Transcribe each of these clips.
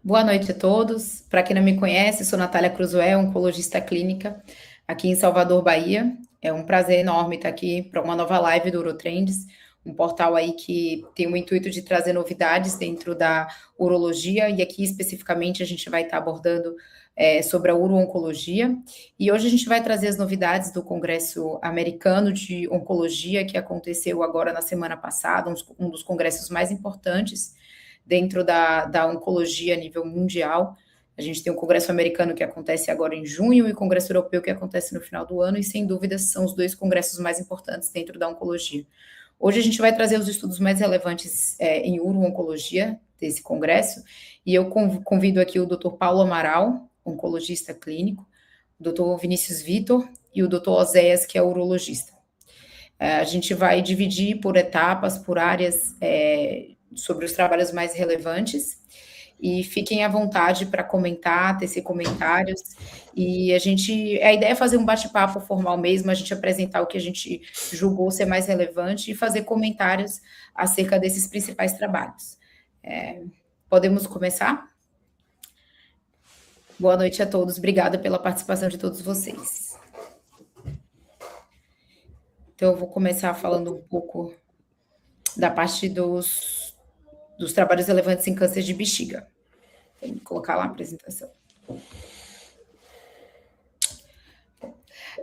Boa noite a todos. Para quem não me conhece, sou Natália Cruzoé, oncologista clínica aqui em Salvador, Bahia. É um prazer enorme estar aqui para uma nova live do Urotrends, um portal aí que tem o intuito de trazer novidades dentro da urologia, e aqui especificamente a gente vai estar abordando sobre a uro-oncologia. E hoje a gente vai trazer as novidades do Congresso Americano de Oncologia, que aconteceu agora na semana passada, um dos congressos mais importantes dentro da oncologia a nível mundial. A gente tem o Congresso Americano que acontece agora em junho e o Congresso Europeu que acontece no final do ano, e sem dúvidas são os dois congressos mais importantes dentro da oncologia. Hoje a gente vai trazer os estudos mais relevantes em uro-oncologia desse congresso, e eu convido aqui o Dr. Paulo Amaral, oncologista clínico, o Dr. Vinícius Vitor e o Dr. Oséias, que é urologista. A gente vai dividir por etapas, por áreas, sobre os trabalhos mais relevantes, e fiquem à vontade para comentar, tecer comentários, e a ideia é fazer um bate-papo formal mesmo, a gente apresentar o que a gente julgou ser mais relevante e fazer comentários acerca desses principais trabalhos. Podemos começar? Boa noite a todos, obrigada pela participação de todos vocês. Então, eu vou começar falando um pouco da parte dos trabalhos relevantes em câncer de bexiga. Vou colocar lá a apresentação.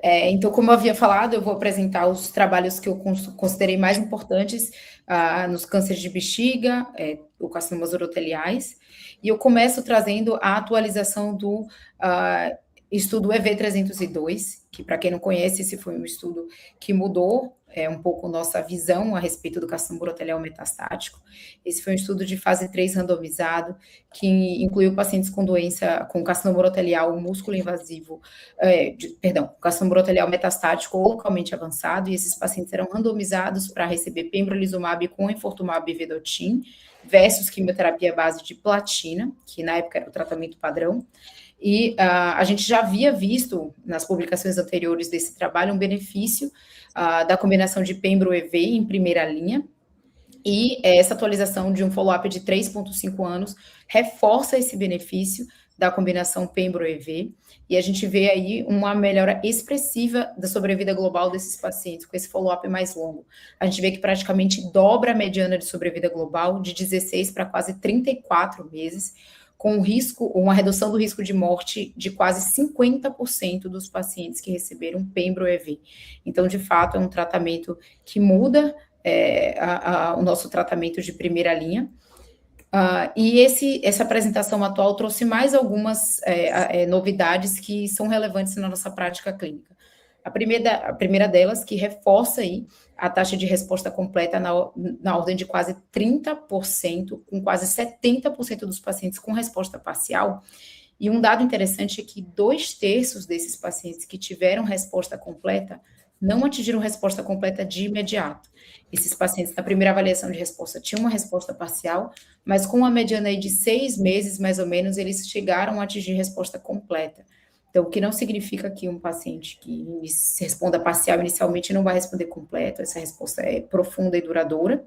Então, como eu havia falado, eu vou apresentar os trabalhos que eu considerei mais importantes nos cânceres de bexiga, ou carcinomas uroteliais, e eu começo trazendo a atualização do estudo EV302, que, para quem não conhece, esse foi um estudo que mudou um pouco nossa visão a respeito do carcinoma urotelial metastático. Esse foi um estudo de fase 3 randomizado, que incluiu pacientes com doença, com carcinoma urotelial músculo invasivo, carcinoma urotelial metastático ou localmente avançado, e esses pacientes eram randomizados para receber pembrolizumab com enfortumab vedotin, versus quimioterapia à base de platina, que na época era o tratamento padrão. E a gente já havia visto, nas publicações anteriores desse trabalho, um benefício da combinação de pembro-EV em primeira linha, e essa atualização de um follow-up de 3,5 anos reforça esse benefício da combinação pembro-EV, e a gente vê aí uma melhora expressiva da sobrevida global desses pacientes, com esse follow-up mais longo. A gente vê que praticamente dobra a mediana de sobrevida global, de 16 para quase 34 meses, com uma redução do risco de morte de quase 50% dos pacientes que receberam pembro-EV. Então, de fato, é um tratamento que muda o nosso tratamento de primeira linha. E essa apresentação atual trouxe mais algumas novidades que são relevantes na nossa prática clínica. A primeira delas, que reforça aí a taxa de resposta completa na ordem de quase 30%, com quase 70% dos pacientes com resposta parcial. E um dado interessante é que 2/3 desses pacientes que tiveram resposta completa não atingiram resposta completa de imediato. Esses pacientes, na primeira avaliação de resposta, tinham uma resposta parcial, mas com uma mediana aí de 6 meses, mais ou menos, eles chegaram a atingir resposta completa. Então, o que não significa que um paciente que responda parcial inicialmente não vai responder completo, essa resposta é profunda e duradoura.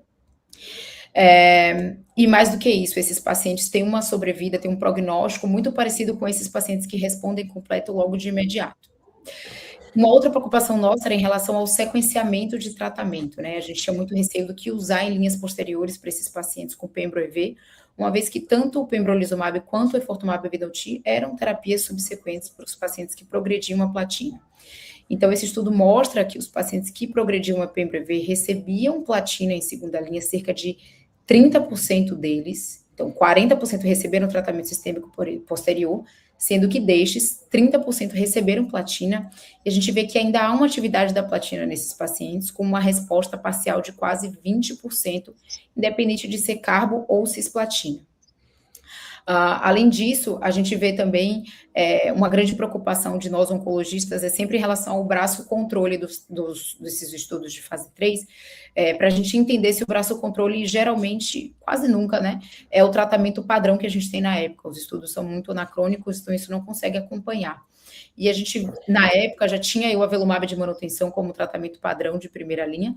E mais do que isso, esses pacientes têm uma sobrevida, têm um prognóstico muito parecido com esses pacientes que respondem completo logo de imediato. Uma outra preocupação nossa era em relação ao sequenciamento de tratamento, né? A gente tinha muito receio do que usar em linhas posteriores para esses pacientes com pembro-EV, uma vez que tanto o pembrolizumab quanto o enfortumab vedotin eram terapias subsequentes para os pacientes que progrediam a platina. Então, esse estudo mostra que os pacientes que progrediam a pembro-EV recebiam platina em segunda linha, cerca de 30% deles. Então, 40% receberam tratamento sistêmico posterior, sendo que destes, 30% receberam platina, e a gente vê que ainda há uma atividade da platina nesses pacientes, com uma resposta parcial de quase 20%, independente de ser carbo ou cisplatina. Além disso, a gente vê também uma grande preocupação de nós oncologistas, sempre em relação ao braço controle desses estudos de fase 3, para a gente entender se o braço controle, geralmente, quase nunca, né, é o tratamento padrão que a gente tem na época. Os estudos são muito anacrônicos, então isso não consegue acompanhar. E a gente, na época, já tinha o avelumab de manutenção como tratamento padrão de primeira linha,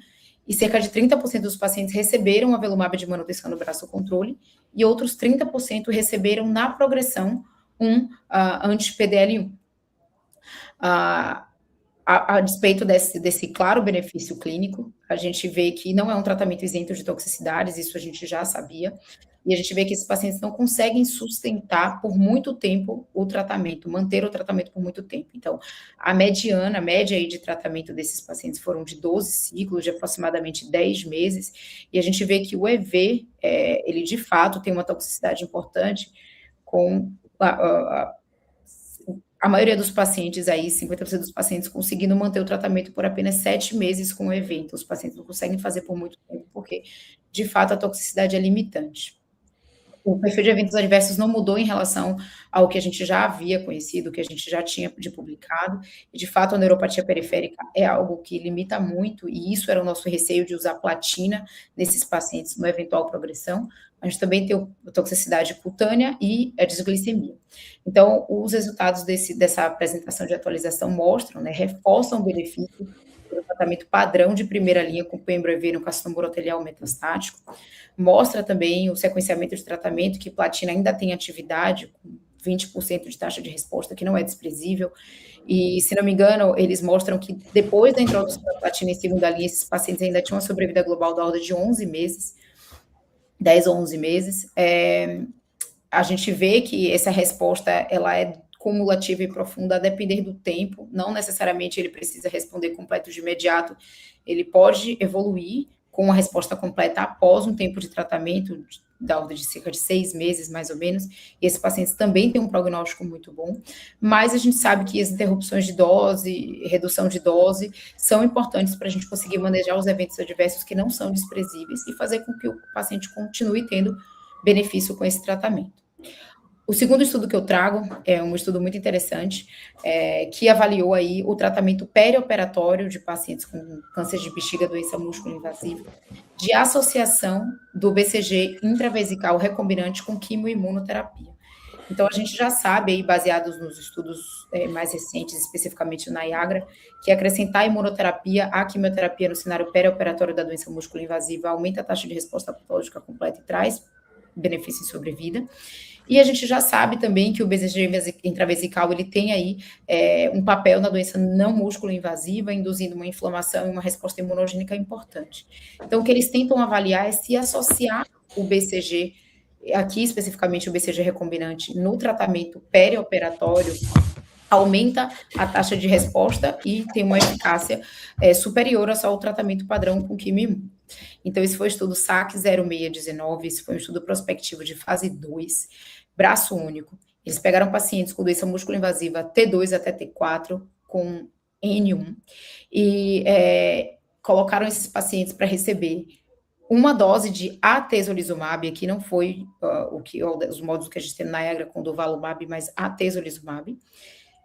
e cerca de 30% dos pacientes receberam avelumab de manutenção no braço controle, e outros 30% receberam na progressão um anti-PDL1. A despeito desse claro benefício clínico, a gente vê que não é um tratamento isento de toxicidades, isso a gente já sabia, e a gente vê que esses pacientes não conseguem sustentar por muito tempo o tratamento, manter o tratamento por muito tempo. Então, a média aí de tratamento desses pacientes foram de 12 ciclos, de aproximadamente 10 meses, e a gente vê que o EV, ele de fato tem uma toxicidade importante com a maioria dos pacientes aí, 50% dos pacientes, conseguindo manter o tratamento por apenas 7 meses com o evento. Os pacientes não conseguem fazer por muito tempo, porque, de fato, a toxicidade é limitante. O perfil de eventos adversos não mudou em relação ao que a gente já havia conhecido, que a gente já tinha de publicado, e de fato a neuropatia periférica é algo que limita muito, e isso era o nosso receio de usar platina nesses pacientes no eventual progressão. A gente também tem a toxicidade cutânea e a desglicemia. Então, os resultados dessa apresentação de atualização mostram, né, reforçam o benefício do tratamento padrão de primeira linha com pembro-EV no carcinoma urotelial metastático. Mostra também o sequenciamento de tratamento, que platina ainda tem atividade, com 20% de taxa de resposta, que não é desprezível. E, se não me engano, eles mostram que depois da introdução da platina em segunda linha, esses pacientes ainda tinham uma sobrevida global da ordem de 11 meses, 10 ou 11 meses. A gente vê que essa resposta, ela é cumulativa e profunda a depender do tempo, não necessariamente ele precisa responder completo de imediato, ele pode evoluir com uma resposta completa após um tempo de tratamento, da ordem de cerca de 6 meses, mais ou menos, e esses pacientes também têm um prognóstico muito bom, mas a gente sabe que as interrupções de dose, redução de dose, são importantes para a gente conseguir manejar os eventos adversos que não são desprezíveis e fazer com que o paciente continue tendo benefício com esse tratamento. O segundo estudo que eu trago é um estudo muito interessante, que avaliou aí o tratamento perioperatório de pacientes com câncer de bexiga, doença músculo-invasiva, de associação do BCG intravesical recombinante com quimioimunoterapia. Então, a gente já sabe, aí, baseados nos estudos mais recentes, especificamente no NIAGRA, que acrescentar a imunoterapia à quimioterapia no cenário perioperatório da doença músculo-invasiva aumenta a taxa de resposta patológica completa e traz benefício em sobrevida. E a gente já sabe também que o BCG intravesical, ele tem aí um papel na doença não músculo-invasiva, induzindo uma inflamação e uma resposta imunogênica importante. Então, o que eles tentam avaliar é se associar o BCG, aqui especificamente o BCG recombinante, no tratamento perioperatório, aumenta a taxa de resposta e tem uma eficácia superior a só o tratamento padrão com quimio. Então, esse foi o estudo SAC 0619, esse foi um estudo prospectivo de fase 2, braço único. Eles pegaram pacientes com doença músculo-invasiva T2 até T4, com N1, e colocaram esses pacientes para receber uma dose de atezolizumab, aqui não foi os modos que a gente tem na NIAGRA com durvalumab, mas atezolizumab.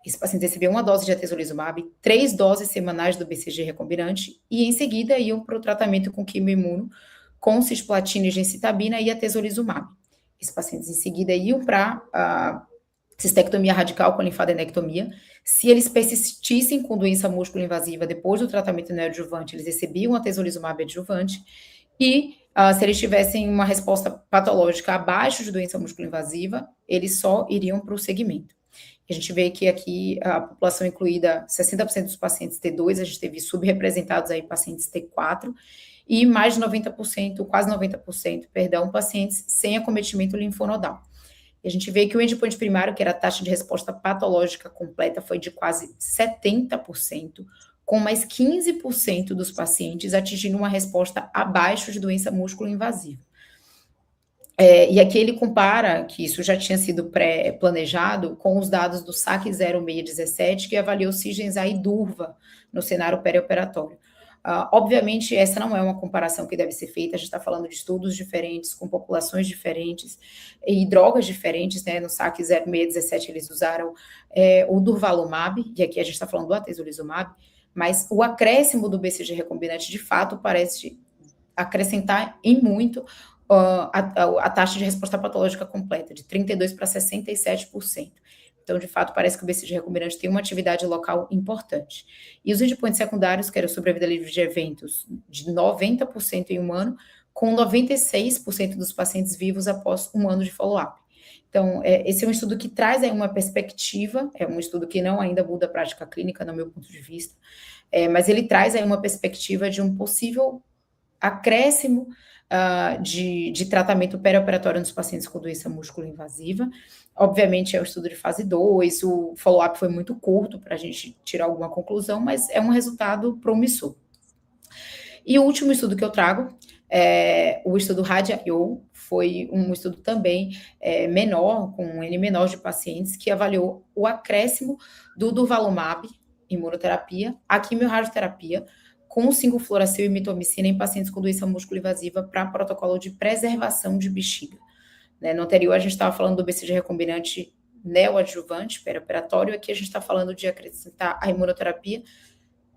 Esse paciente recebeu uma dose de atezolizumab, 3 doses semanais do BCG recombinante, e em seguida iam para o tratamento com quimioimuno, com cisplatina e gencitabina e atezolizumab. Esses pacientes em seguida iam para a cistectomia radical com linfadenectomia. Se eles persistissem com doença músculo-invasiva depois do tratamento neoadjuvante, eles recebiam atezolizumab adjuvante, e se eles tivessem uma resposta patológica abaixo de doença músculo-invasiva, eles só iriam para o segmento. A gente vê que aqui a população incluída, 60% dos pacientes T2, a gente teve subrepresentados aí pacientes T4, e mais de 90%, quase 90%, perdão, pacientes sem acometimento linfonodal. E a gente vê que o endpoint primário, que era a taxa de resposta patológica completa, foi de quase 70%, com mais 15% dos pacientes atingindo uma resposta abaixo de doença músculo-invasiva. E aqui ele compara, que isso já tinha sido pré-planejado, com os dados do SAC 0617, que avaliou Sigenza e Durva no cenário perioperatório. Obviamente, essa não é uma comparação que deve ser feita, a gente está falando de estudos diferentes, com populações diferentes, e drogas diferentes, né? No SAC 0617 eles usaram o durvalumab, e aqui a gente está falando do atezolizumab, mas o acréscimo do BCG recombinante, de fato, parece acrescentar em muito a taxa de resposta patológica completa, de 32% para 67%. Então, de fato, parece que o BCG recombinante tem uma atividade local importante. E os endpoints secundários, que era sobrevida livre de eventos, de 90% em um ano, com 96% dos pacientes vivos após um ano de follow-up. Então, esse é um estudo que traz aí uma perspectiva, é um estudo que não ainda muda a prática clínica, no meu ponto de vista, mas ele traz aí uma perspectiva de um possível acréscimo de tratamento perioperatório nos pacientes com doença músculo-invasiva. Obviamente, é um estudo de fase 2, o follow-up foi muito curto para a gente tirar alguma conclusão, mas é um resultado promissor. E o último estudo que eu trago é o estudo RAD-IO, foi um estudo também menor, com um N menor de pacientes, que avaliou o acréscimo do durvalumab, imunoterapia, a quimiorradioterapia, com 5-fluoracil e mitomicina em pacientes com doença músculo-invasiva para protocolo de preservação de bexiga. Né? No anterior, a gente estava falando do BCG recombinante neoadjuvante, perioperatório, aqui a gente está falando de acrescentar a imunoterapia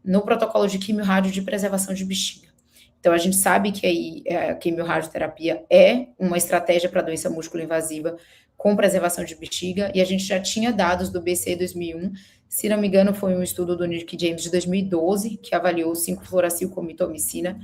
no protocolo de quimiorradio de preservação de bexiga. Então, a gente sabe que aí a quimiorradioterapia é uma estratégia para doença músculo-invasiva com preservação de bexiga, e a gente já tinha dados do BC 2001, se não me engano, foi um estudo do Nick James de 2012, que avaliou 5-fluoracil com mitomicina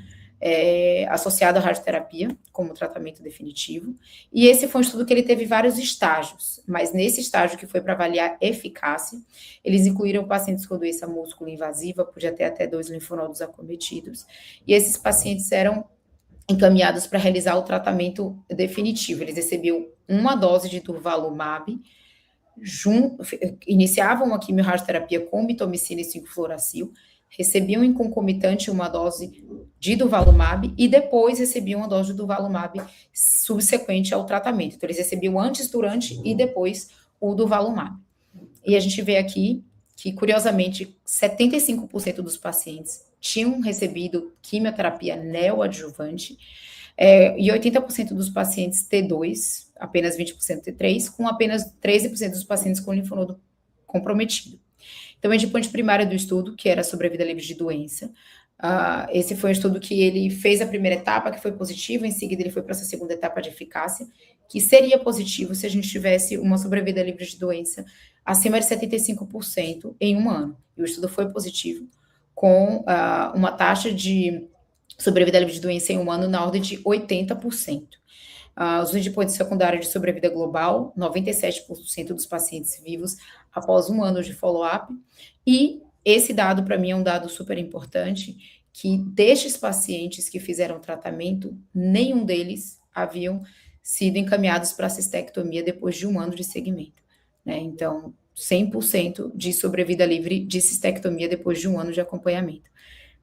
associado à radioterapia como tratamento definitivo. E esse foi um estudo que ele teve vários estágios, mas nesse estágio que foi para avaliar eficácia, eles incluíram pacientes com doença músculo-invasiva, podia ter até 2 linfonodos acometidos, e esses pacientes eram encaminhados para realizar o tratamento definitivo. Eles recebiam uma dose de durvalumab, iniciavam a quimiorradioterapia com mitomicina e 5-fluoracil, recebiam em concomitante uma dose de durvalumab e depois recebiam uma dose de durvalumab subsequente ao tratamento. Então, eles recebiam antes, durante e depois o durvalumab. E a gente vê aqui que, curiosamente, 75% dos pacientes tinham recebido quimioterapia neoadjuvante e 80% dos pacientes T2, apenas 20% T3, com apenas 13% dos pacientes com linfonodo comprometido. Então, o endpoint primário do estudo, que era sobrevida livre de doença, esse foi um estudo que ele fez a primeira etapa, que foi positiva, em seguida ele foi para essa segunda etapa de eficácia, que seria positivo se a gente tivesse uma sobrevida livre de doença acima de 75% em um ano. E o estudo foi positivo, com uma taxa de sobrevida livre de doença em um ano na ordem de 80%. Os endpoints secundários de sobrevida global, 97% dos pacientes vivos após um ano de follow-up. E esse dado, para mim, é um dado super importante, que destes pacientes que fizeram tratamento, nenhum deles haviam sido encaminhados para cistectomia depois de um ano de segmento. Né? Então, 100% de sobrevida livre de cistectomia depois de um ano de acompanhamento.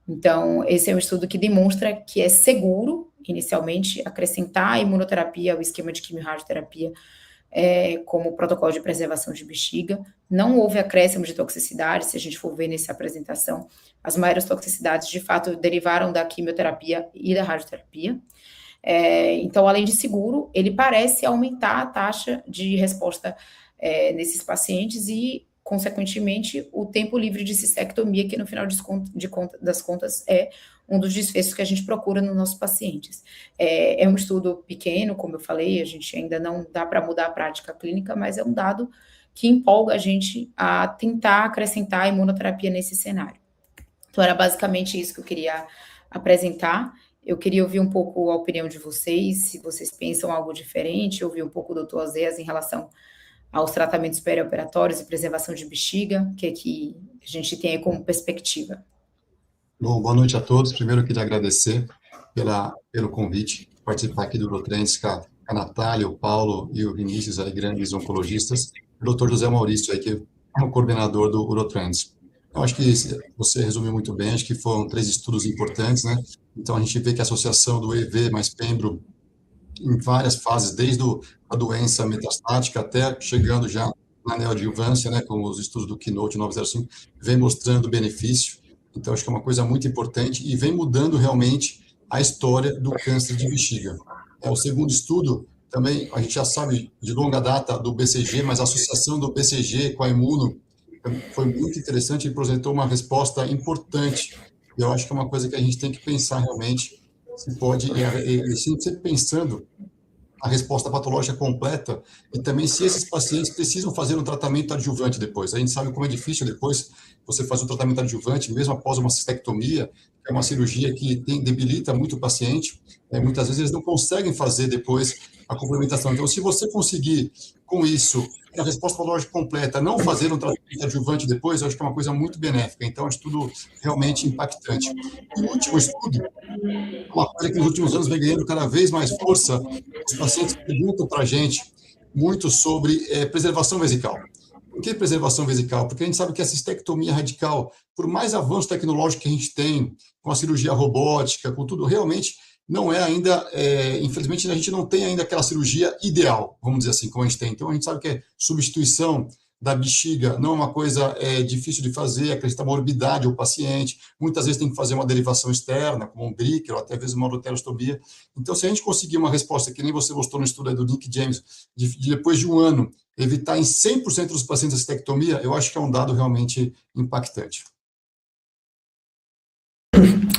Então, esse é um estudo que demonstra que é seguro, inicialmente, acrescentar a imunoterapia ao esquema de quimiorradioterapia como protocolo de preservação de bexiga. Não houve acréscimo de toxicidade, se a gente for ver nessa apresentação, as maiores toxicidades, de fato, derivaram da quimioterapia e da radioterapia. Então, além de seguro, ele parece aumentar a taxa de resposta nesses pacientes e, consequentemente, o tempo livre de cistectomia, que no final das contas é um dos desfechos que a gente procura nos nossos pacientes. É um estudo pequeno, como eu falei, a gente ainda não dá para mudar a prática clínica, mas é um dado que empolga a gente a tentar acrescentar a imunoterapia nesse cenário. Então, era basicamente isso que eu queria apresentar. Eu queria ouvir um pouco a opinião de vocês, se vocês pensam algo diferente, ouvir um pouco do Dr. Oséias em relação aos tratamentos perioperatórios e preservação de bexiga, que a gente tem aí como perspectiva. Bom, boa noite a todos. Primeiro, eu queria agradecer pelo convite, participar aqui do Urotrends com a Natália, o Paulo e o Vinícius, aí, grandes oncologistas, o Dr. José Maurício, aí, que é o coordenador do Urotrends. Eu acho que você resumiu muito bem, acho que foram 3 estudos importantes, né? Então, a gente vê que a associação do EV mais pembro em várias fases, desde a doença metastática até chegando já na neoadjuvância, né, como os estudos do Keynote 905, vem mostrando benefício. Então, acho que é uma coisa muito importante e vem mudando realmente a história do câncer de bexiga. O segundo estudo, também, a gente já sabe de longa data do BCG, mas a associação do BCG com a imuno foi muito interessante e apresentou uma resposta importante. E eu acho que é uma coisa que a gente tem que pensar realmente, se pode, sempre pensando a resposta patológica completa e também se esses pacientes precisam fazer um tratamento adjuvante depois. A gente sabe como é difícil depois você fazer um tratamento adjuvante, mesmo após uma cistectomia, que é uma cirurgia que debilita muito o paciente. Muitas vezes eles não conseguem fazer depois a complementação. Então, se você conseguir, com isso, a resposta patológica completa, não fazer um tratamento adjuvante depois, eu acho que é uma coisa muito benéfica. Então, é um estudo realmente impactante. E o último estudo, uma coisa que nos últimos anos vem ganhando cada vez mais força, os pacientes perguntam para a gente muito sobre preservação vesical. Por que preservação vesical? Porque a gente sabe que a cistectomia radical, por mais avanço tecnológico que a gente tem, com a cirurgia robótica, com tudo, realmente não é ainda, infelizmente, a gente não tem ainda aquela cirurgia ideal, vamos dizer assim, como a gente tem. Então, a gente sabe que substituição da bexiga não é uma coisa difícil de fazer, acrescenta morbidade ao paciente, muitas vezes tem que fazer uma derivação externa, como um Bricker, ou até às vezes uma uroterostomia. Então, se a gente conseguir uma resposta, que nem você mostrou no estudo aí do Nick James, depois de um ano, evitar em 100% dos pacientes a cistectomia, eu acho que é um dado realmente impactante.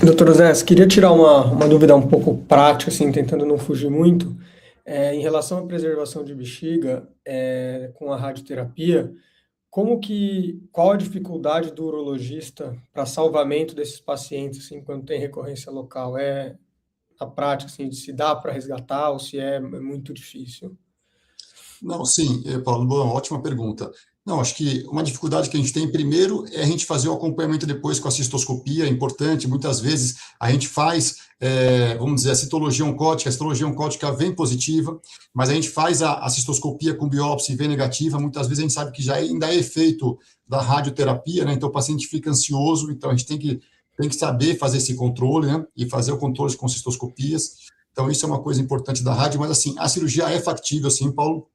Doutor Zé, queria tirar uma dúvida um pouco prática, assim, tentando não fugir muito. Em relação à preservação de bexiga, com a radioterapia, qual a dificuldade do urologista para salvamento desses pacientes, assim, quando tem recorrência local? Na prática, assim, de se dá para resgatar ou se é muito difícil? Não, sim, Paulo, boa, ótima pergunta. Não, acho que uma dificuldade que a gente tem, primeiro, é a gente fazer o acompanhamento depois com a cistoscopia, é importante, muitas vezes a gente faz, vamos dizer, a citologia oncótica vem positiva, mas a gente faz a cistoscopia com biópsia e vem negativa, muitas vezes a gente sabe que já ainda é efeito da radioterapia, né, então o paciente fica ansioso, então a gente tem que saber fazer esse controle, né, e fazer o controle com cistoscopias, então isso é uma coisa importante da rádio, mas assim, a cirurgia é factível, sim, Paulo,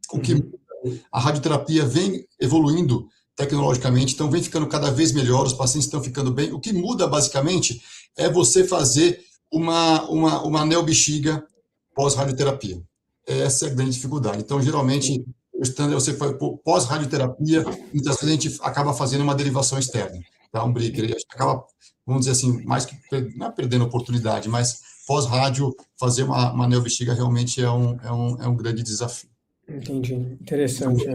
o que a radioterapia vem evoluindo tecnologicamente, então vem ficando cada vez melhor, os pacientes estão ficando bem. O que muda, basicamente, é você fazer uma neobexiga pós-radioterapia. Essa é a grande dificuldade. Então, geralmente, o standard você faz pós-radioterapia, muitas vezes a gente acaba fazendo uma derivação externa, tá? Um breaker, a gente acaba, vamos dizer assim, mais que não é perdendo oportunidade, mas pós-rádio, fazer uma neobexiga realmente é um grande desafio. Entendi, interessante.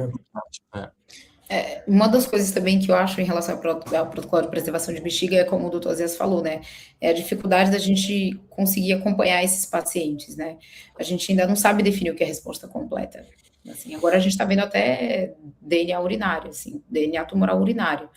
Uma das coisas também que eu acho em relação ao protocolo de preservação de bexiga é como o doutor Zé falou, né? É a dificuldade da gente conseguir acompanhar esses pacientes, né? A gente ainda não sabe definir o que é resposta completa. Assim, agora a gente está vendo até DNA urinário, assim, DNA tumoral urinário,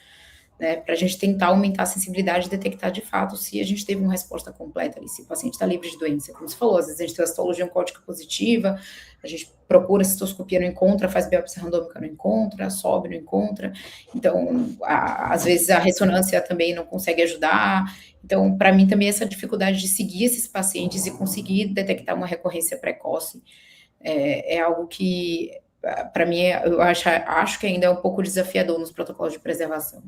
né? Para a gente tentar aumentar a sensibilidade e detectar de fato se a gente teve uma resposta completa ali, se o paciente está livre de doença. Como você falou, às vezes a gente tem a citologia oncótica positiva, a gente procura a cistoscopia, não encontra, faz biópsia randômica, não encontra, sobe, não encontra. Então, às vezes a ressonância também não consegue ajudar. Então, para mim também essa dificuldade de seguir esses pacientes e conseguir detectar uma recorrência precoce é algo que, para mim, eu acho que ainda é um pouco desafiador nos protocolos de preservação.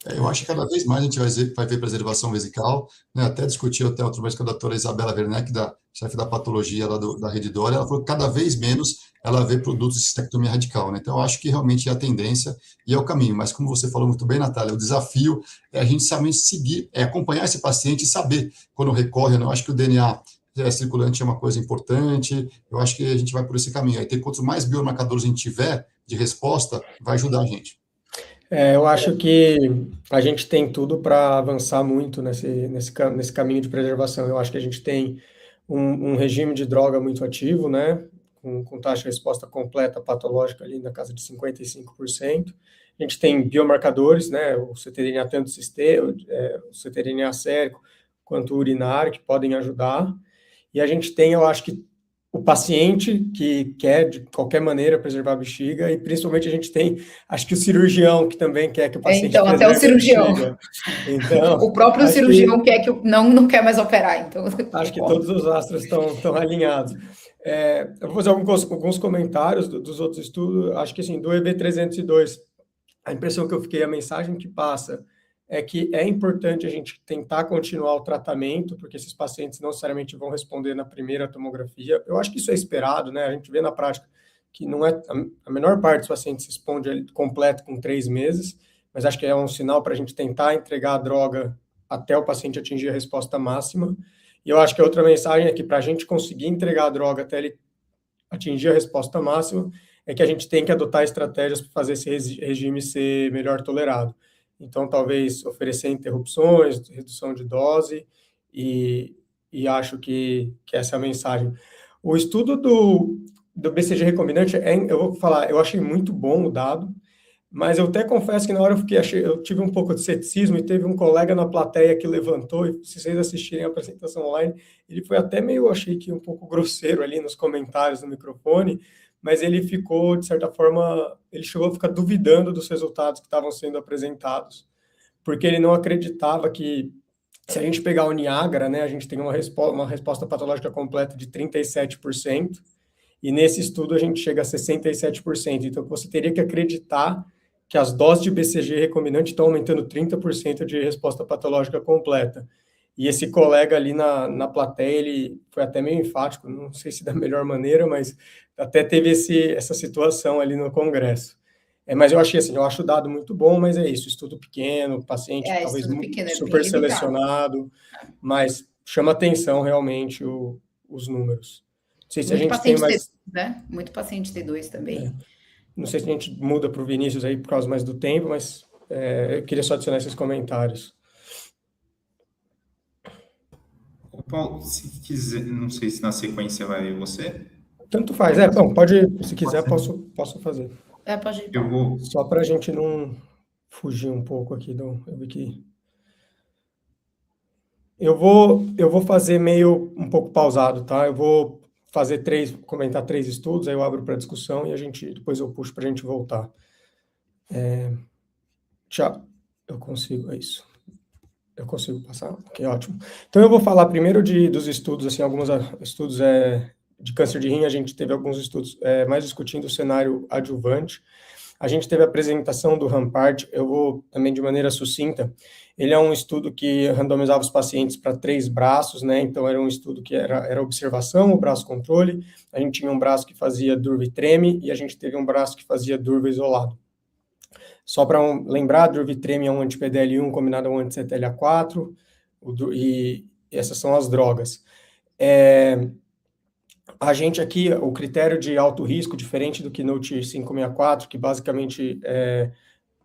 Eu acho que cada vez mais a gente vai ver preservação vesical, né? Até discutiu até outra vez com a doutora Isabela Werneck, chefe da patologia lá da Rede Dória, ela falou que cada vez menos ela vê produtos de cistectomia radical, né? Então, eu acho que realmente é a tendência e é o caminho, mas como você falou muito bem, Natália, o desafio é a gente somente seguir, acompanhar esse paciente e saber quando recorre, né? Eu acho que o DNA circulante é uma coisa importante, eu acho que a gente vai por esse caminho, aí tem quanto mais biomarcadores a gente tiver de resposta, vai ajudar a gente. Eu acho que a gente tem tudo para avançar muito nesse caminho de preservação. Eu acho que a gente tem um regime de droga muito ativo, né? Com taxa de resposta completa patológica ali na casa de 55%. A gente tem biomarcadores, né? O ctDNA tanto o ctDNA sérico quanto o urinário, que podem ajudar. E a gente tem, eu acho que, o paciente que quer, de qualquer maneira, preservar a bexiga, e principalmente a gente tem, acho que o cirurgião que também quer que o paciente então, até o cirurgião. Então, o próprio cirurgião quer que não quer mais operar. Então, acho que todos os astros estão alinhados. Eu vou fazer alguns comentários dos outros estudos. Acho que, assim, do EB302, a impressão que eu fiquei, a mensagem que passa é que é importante a gente tentar continuar o tratamento, porque esses pacientes não necessariamente vão responder na primeira tomografia. Eu acho que isso é esperado, né? A gente vê na prática que não é a menor parte dos pacientes responde completo com 3 meses, mas acho que é um sinal para a gente tentar entregar a droga até o paciente atingir a resposta máxima. E eu acho que a outra mensagem é que para a gente conseguir entregar a droga até ele atingir a resposta máxima, é que a gente tem que adotar estratégias para fazer esse regime ser melhor tolerado. Então, talvez oferecer interrupções, redução de dose, e acho que essa é a mensagem. O estudo do BCG recombinante, eu vou falar, eu achei muito bom o dado, mas eu até confesso que na hora eu tive um pouco de ceticismo, e teve um colega na plateia que levantou, e se vocês assistirem a apresentação online, ele foi até meio, achei que um pouco grosseiro ali nos comentários no microfone, mas ele ficou, de certa forma, ele chegou a ficar duvidando dos resultados que estavam sendo apresentados, porque ele não acreditava que, se a gente pegar o Niagara, né, a gente tem uma resposta patológica completa de 37%, e nesse estudo a gente chega a 67%. Então, você teria que acreditar que as doses de BCG recombinante estão aumentando 30% de resposta patológica completa. E esse colega ali na plateia, ele foi até meio enfático, não sei se da melhor maneira, mas até teve essa situação ali no congresso. Mas eu achei assim, eu acho o dado muito bom, mas é isso, estudo pequeno, paciente talvez pequeno, super selecionado, mas chama atenção realmente os números. Não sei se muito a gente tem mais... T2, né? Muito paciente T2 também. Não sei se a gente muda para o Vinícius aí por causa mais do tempo, mas eu queria só adicionar esses comentários. Paulo, se quiser, não sei se na sequência vai você. Tanto faz, bom, pode, se quiser, posso fazer. Pode ir. Eu vou... Só para a gente não fugir um pouco aqui do... Eu vou fazer meio um pouco pausado, tá? Eu vou comentar 3 estudos, aí eu abro para discussão e depois eu puxo para a gente voltar. Eu consigo, é isso. Eu consigo passar? Ok, ótimo. Então, eu vou falar primeiro dos estudos, assim, alguns estudos de câncer de rim. A gente teve alguns estudos mais discutindo o cenário adjuvante. A gente teve a apresentação do Rampart, eu vou também de maneira sucinta. Ele é um estudo que randomizava os pacientes para 3 braços, né? Então, era um estudo que era observação, o braço controle. A gente tinha um braço que fazia durva e treme, e a gente teve um braço que fazia durva isolado. Só para lembrar, durvitreme é um anti-PDL1 combinado a um anti-CTLA4, e essas são as drogas. A gente aqui, o critério de alto risco, diferente do Keynote 564, que basicamente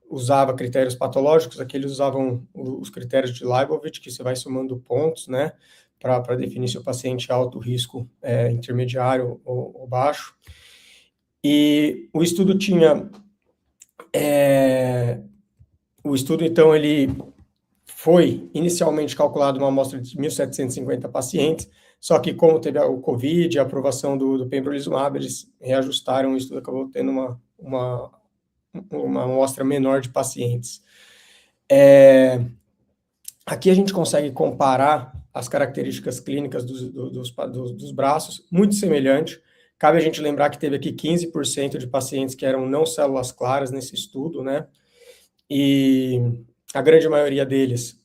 usava critérios patológicos, aqui eles usavam os critérios de Leibovitz, que você vai somando pontos, né, para definir se o paciente é alto risco, intermediário ou baixo. E o estudo tinha... O estudo, então, ele foi inicialmente calculado uma amostra de 1.750 pacientes, só que como teve o Covid e a aprovação do pembrolizumab, eles reajustaram, o estudo acabou tendo uma amostra menor de pacientes. Aqui a gente consegue comparar as características clínicas dos braços, muito semelhante. Cabe a gente lembrar que teve aqui 15% de pacientes que eram não células claras nesse estudo, né? E a grande maioria deles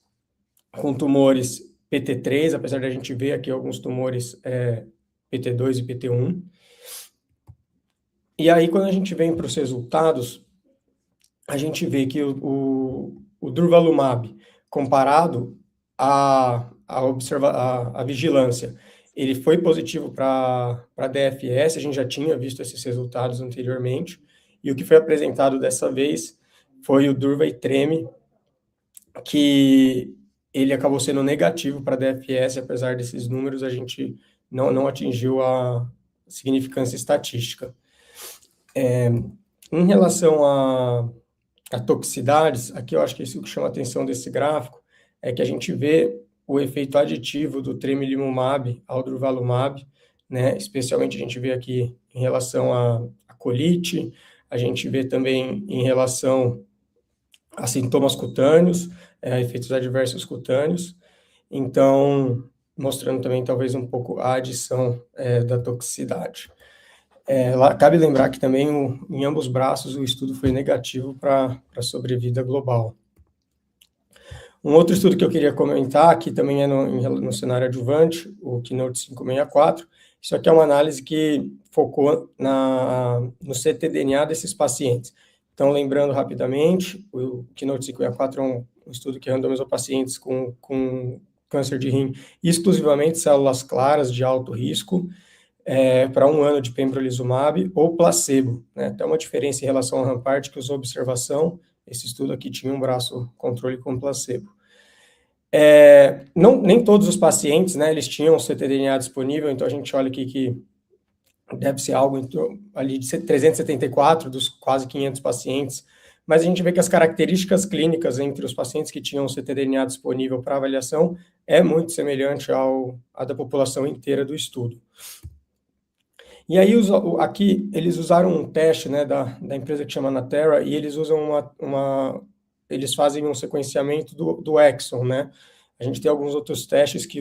com tumores PT3, apesar de a gente ver aqui alguns tumores PT2 e PT1. E aí, quando a gente vem para os resultados, a gente vê que o durvalumab, comparado à vigilância, ele foi positivo para DFS, a gente já tinha visto esses resultados anteriormente, e o que foi apresentado dessa vez foi o durva e treme, que ele acabou sendo negativo para DFS, apesar desses números, a gente não atingiu a significância estatística. Em relação a toxicidades, aqui eu acho que isso que chama a atenção desse gráfico é que a gente vê o efeito aditivo do tremelimumab ao durvalumab, né? Especialmente a gente vê aqui em relação à colite, a gente vê também em relação a sintomas cutâneos, efeitos adversos cutâneos, então, mostrando também talvez um pouco a adição da toxicidade. Cabe lembrar que também em ambos braços o estudo foi negativo para a sobrevida global. Um outro estudo que eu queria comentar, que também é no cenário adjuvante, o Keynote 564, isso aqui é uma análise que focou no ctDNA desses pacientes. Então, lembrando rapidamente, o Keynote 564 é um estudo que randomizou pacientes com câncer de rim exclusivamente células claras de alto risco, para 1 ano de pembrolizumab ou placebo, né? Tem uma diferença em relação ao Rampart, que usou observação. Esse estudo aqui tinha um braço controle com placebo. Nem todos os pacientes, né, eles tinham ctDNA disponível, então a gente olha aqui que deve ser algo ali de 374 dos quase 500 pacientes, mas a gente vê que as características clínicas entre os pacientes que tinham ctDNA disponível para avaliação é muito semelhante à da população inteira do estudo. E aí, aqui, eles usaram um teste, né, da empresa que chama Natera, e eles usam eles fazem um sequenciamento do exon, né? A gente tem alguns outros testes que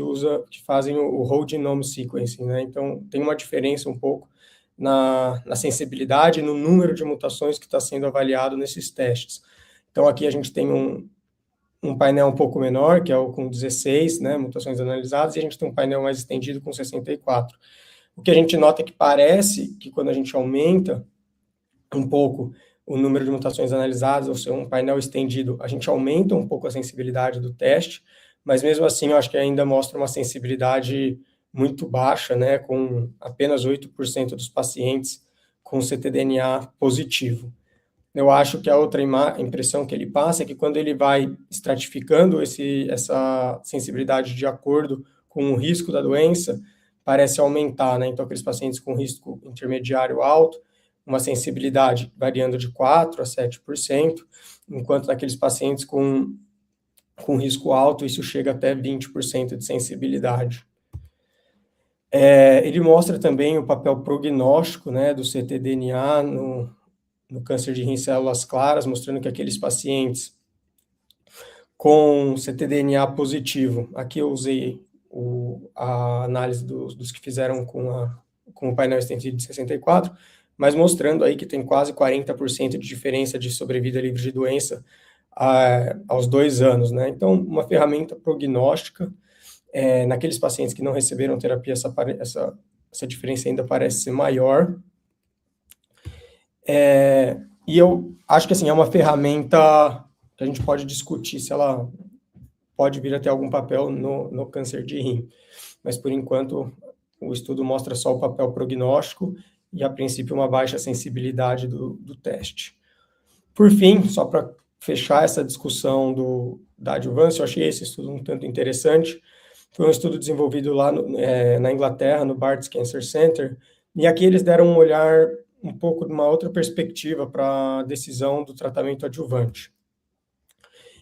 fazem o whole genome sequencing, né? Então, tem uma diferença um pouco na sensibilidade e no número de mutações que está sendo avaliado nesses testes. Então, aqui a gente tem um painel um pouco menor, que é o com 16, né, mutações analisadas, e a gente tem um painel mais estendido com 64. O que a gente nota é que parece que quando a gente aumenta um pouco o número de mutações analisadas, ou seja, um painel estendido, a gente aumenta um pouco a sensibilidade do teste, mas mesmo assim eu acho que ainda mostra uma sensibilidade muito baixa, né, com apenas 8% dos pacientes com ctDNA positivo. Eu acho que a outra impressão que ele passa é que quando ele vai estratificando essa sensibilidade de acordo com o risco da doença, parece aumentar, né? Então, aqueles pacientes com risco intermediário alto, uma sensibilidade variando de 4% a 7%, enquanto naqueles pacientes com risco alto, isso chega até 20% de sensibilidade. Ele mostra também o papel prognóstico, né, do ctDNA no câncer de rim em células claras, mostrando que aqueles pacientes com ctDNA positivo, aqui eu usei a análise dos que fizeram com o painel estendido de 64, mas mostrando aí que tem quase 40% de diferença de sobrevida livre de doença aos 2 anos, né? Então, uma ferramenta prognóstica, naqueles pacientes que não receberam terapia, essa diferença ainda parece ser maior. E eu acho que, assim, é uma ferramenta que a gente pode discutir se ela pode vir a ter algum papel no câncer de rim. Mas, por enquanto, o estudo mostra só o papel prognóstico e, a princípio, uma baixa sensibilidade do teste. Por fim, só para fechar essa discussão da adjuvância, eu achei esse estudo um tanto interessante. Foi um estudo desenvolvido lá na Inglaterra, no Barts Cancer Center, e aqui eles deram um olhar um pouco de uma outra perspectiva para a decisão do tratamento adjuvante.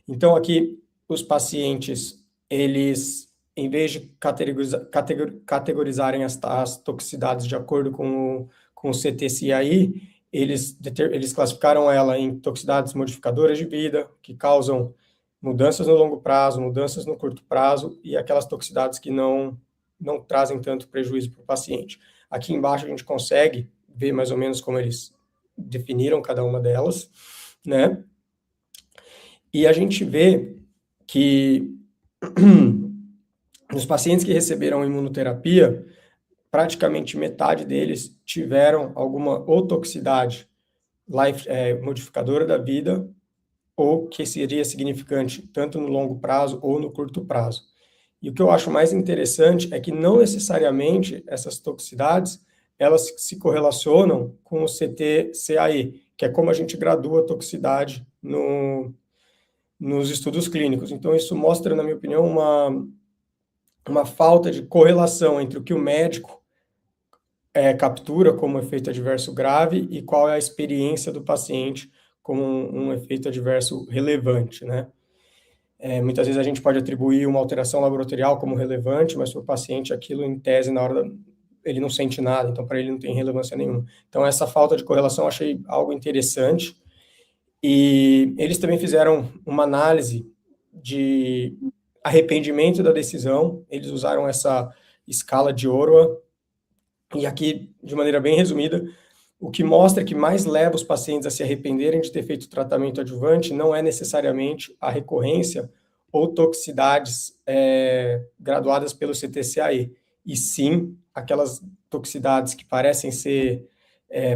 Então, aqui, os pacientes, eles, em vez de categorizarem as toxicidades de acordo com o CT-CAI, eles classificaram ela em toxicidades modificadoras de vida, que causam mudanças no longo prazo, mudanças no curto prazo, e aquelas toxicidades que não trazem tanto prejuízo para o paciente. Aqui embaixo a gente consegue ver mais ou menos como eles definiram cada uma delas, né? E a gente vê que nos pacientes que receberam imunoterapia, praticamente metade deles tiveram alguma ou toxicidade modificadora da vida, ou que seria significante tanto no longo prazo ou no curto prazo. E o que eu acho mais interessante é que não necessariamente essas toxicidades, elas se correlacionam com o CT-CAE, que é como a gente gradua a toxicidade nos estudos clínicos. Então, isso mostra, na minha opinião, uma falta de correlação entre o que o médico captura como efeito adverso grave e qual é a experiência do paciente como um efeito adverso relevante, né? Muitas vezes a gente pode atribuir uma alteração laboratorial como relevante, mas para o paciente aquilo, em tese, na hora ele não sente nada, então para ele não tem relevância nenhuma. Então, essa falta de correlação eu achei algo interessante. E eles também fizeram uma análise de arrependimento da decisão, eles usaram essa escala de Oroa, e aqui, de maneira bem resumida, o que mostra que mais leva os pacientes a se arrependerem de ter feito o tratamento adjuvante não é necessariamente a recorrência ou toxicidades graduadas pelo CT-CAE, e sim aquelas toxicidades que parecem ser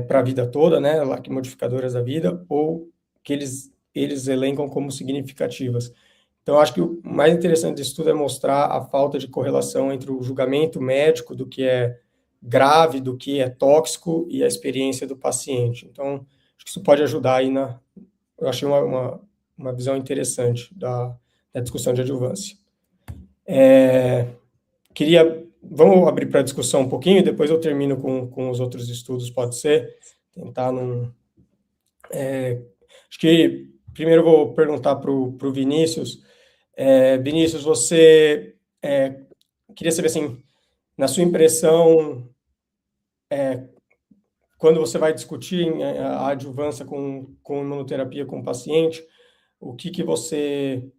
para a vida toda, né, modificadoras da vida, ou que eles elencam como significativas. Então, acho que o mais interessante disso tudo é mostrar a falta de correlação entre o julgamento médico do que é grave, do que é tóxico e a experiência do paciente. Então, acho que isso pode ajudar aí eu achei uma visão interessante da discussão de adjuvância. Vamos abrir para a discussão um pouquinho, e depois eu termino com os outros estudos, pode ser? Tentar acho que primeiro eu vou perguntar para o Vinícius. Vinícius, você queria saber, assim, na sua impressão, quando você vai discutir a adjuvância com imunoterapia com o paciente, o que você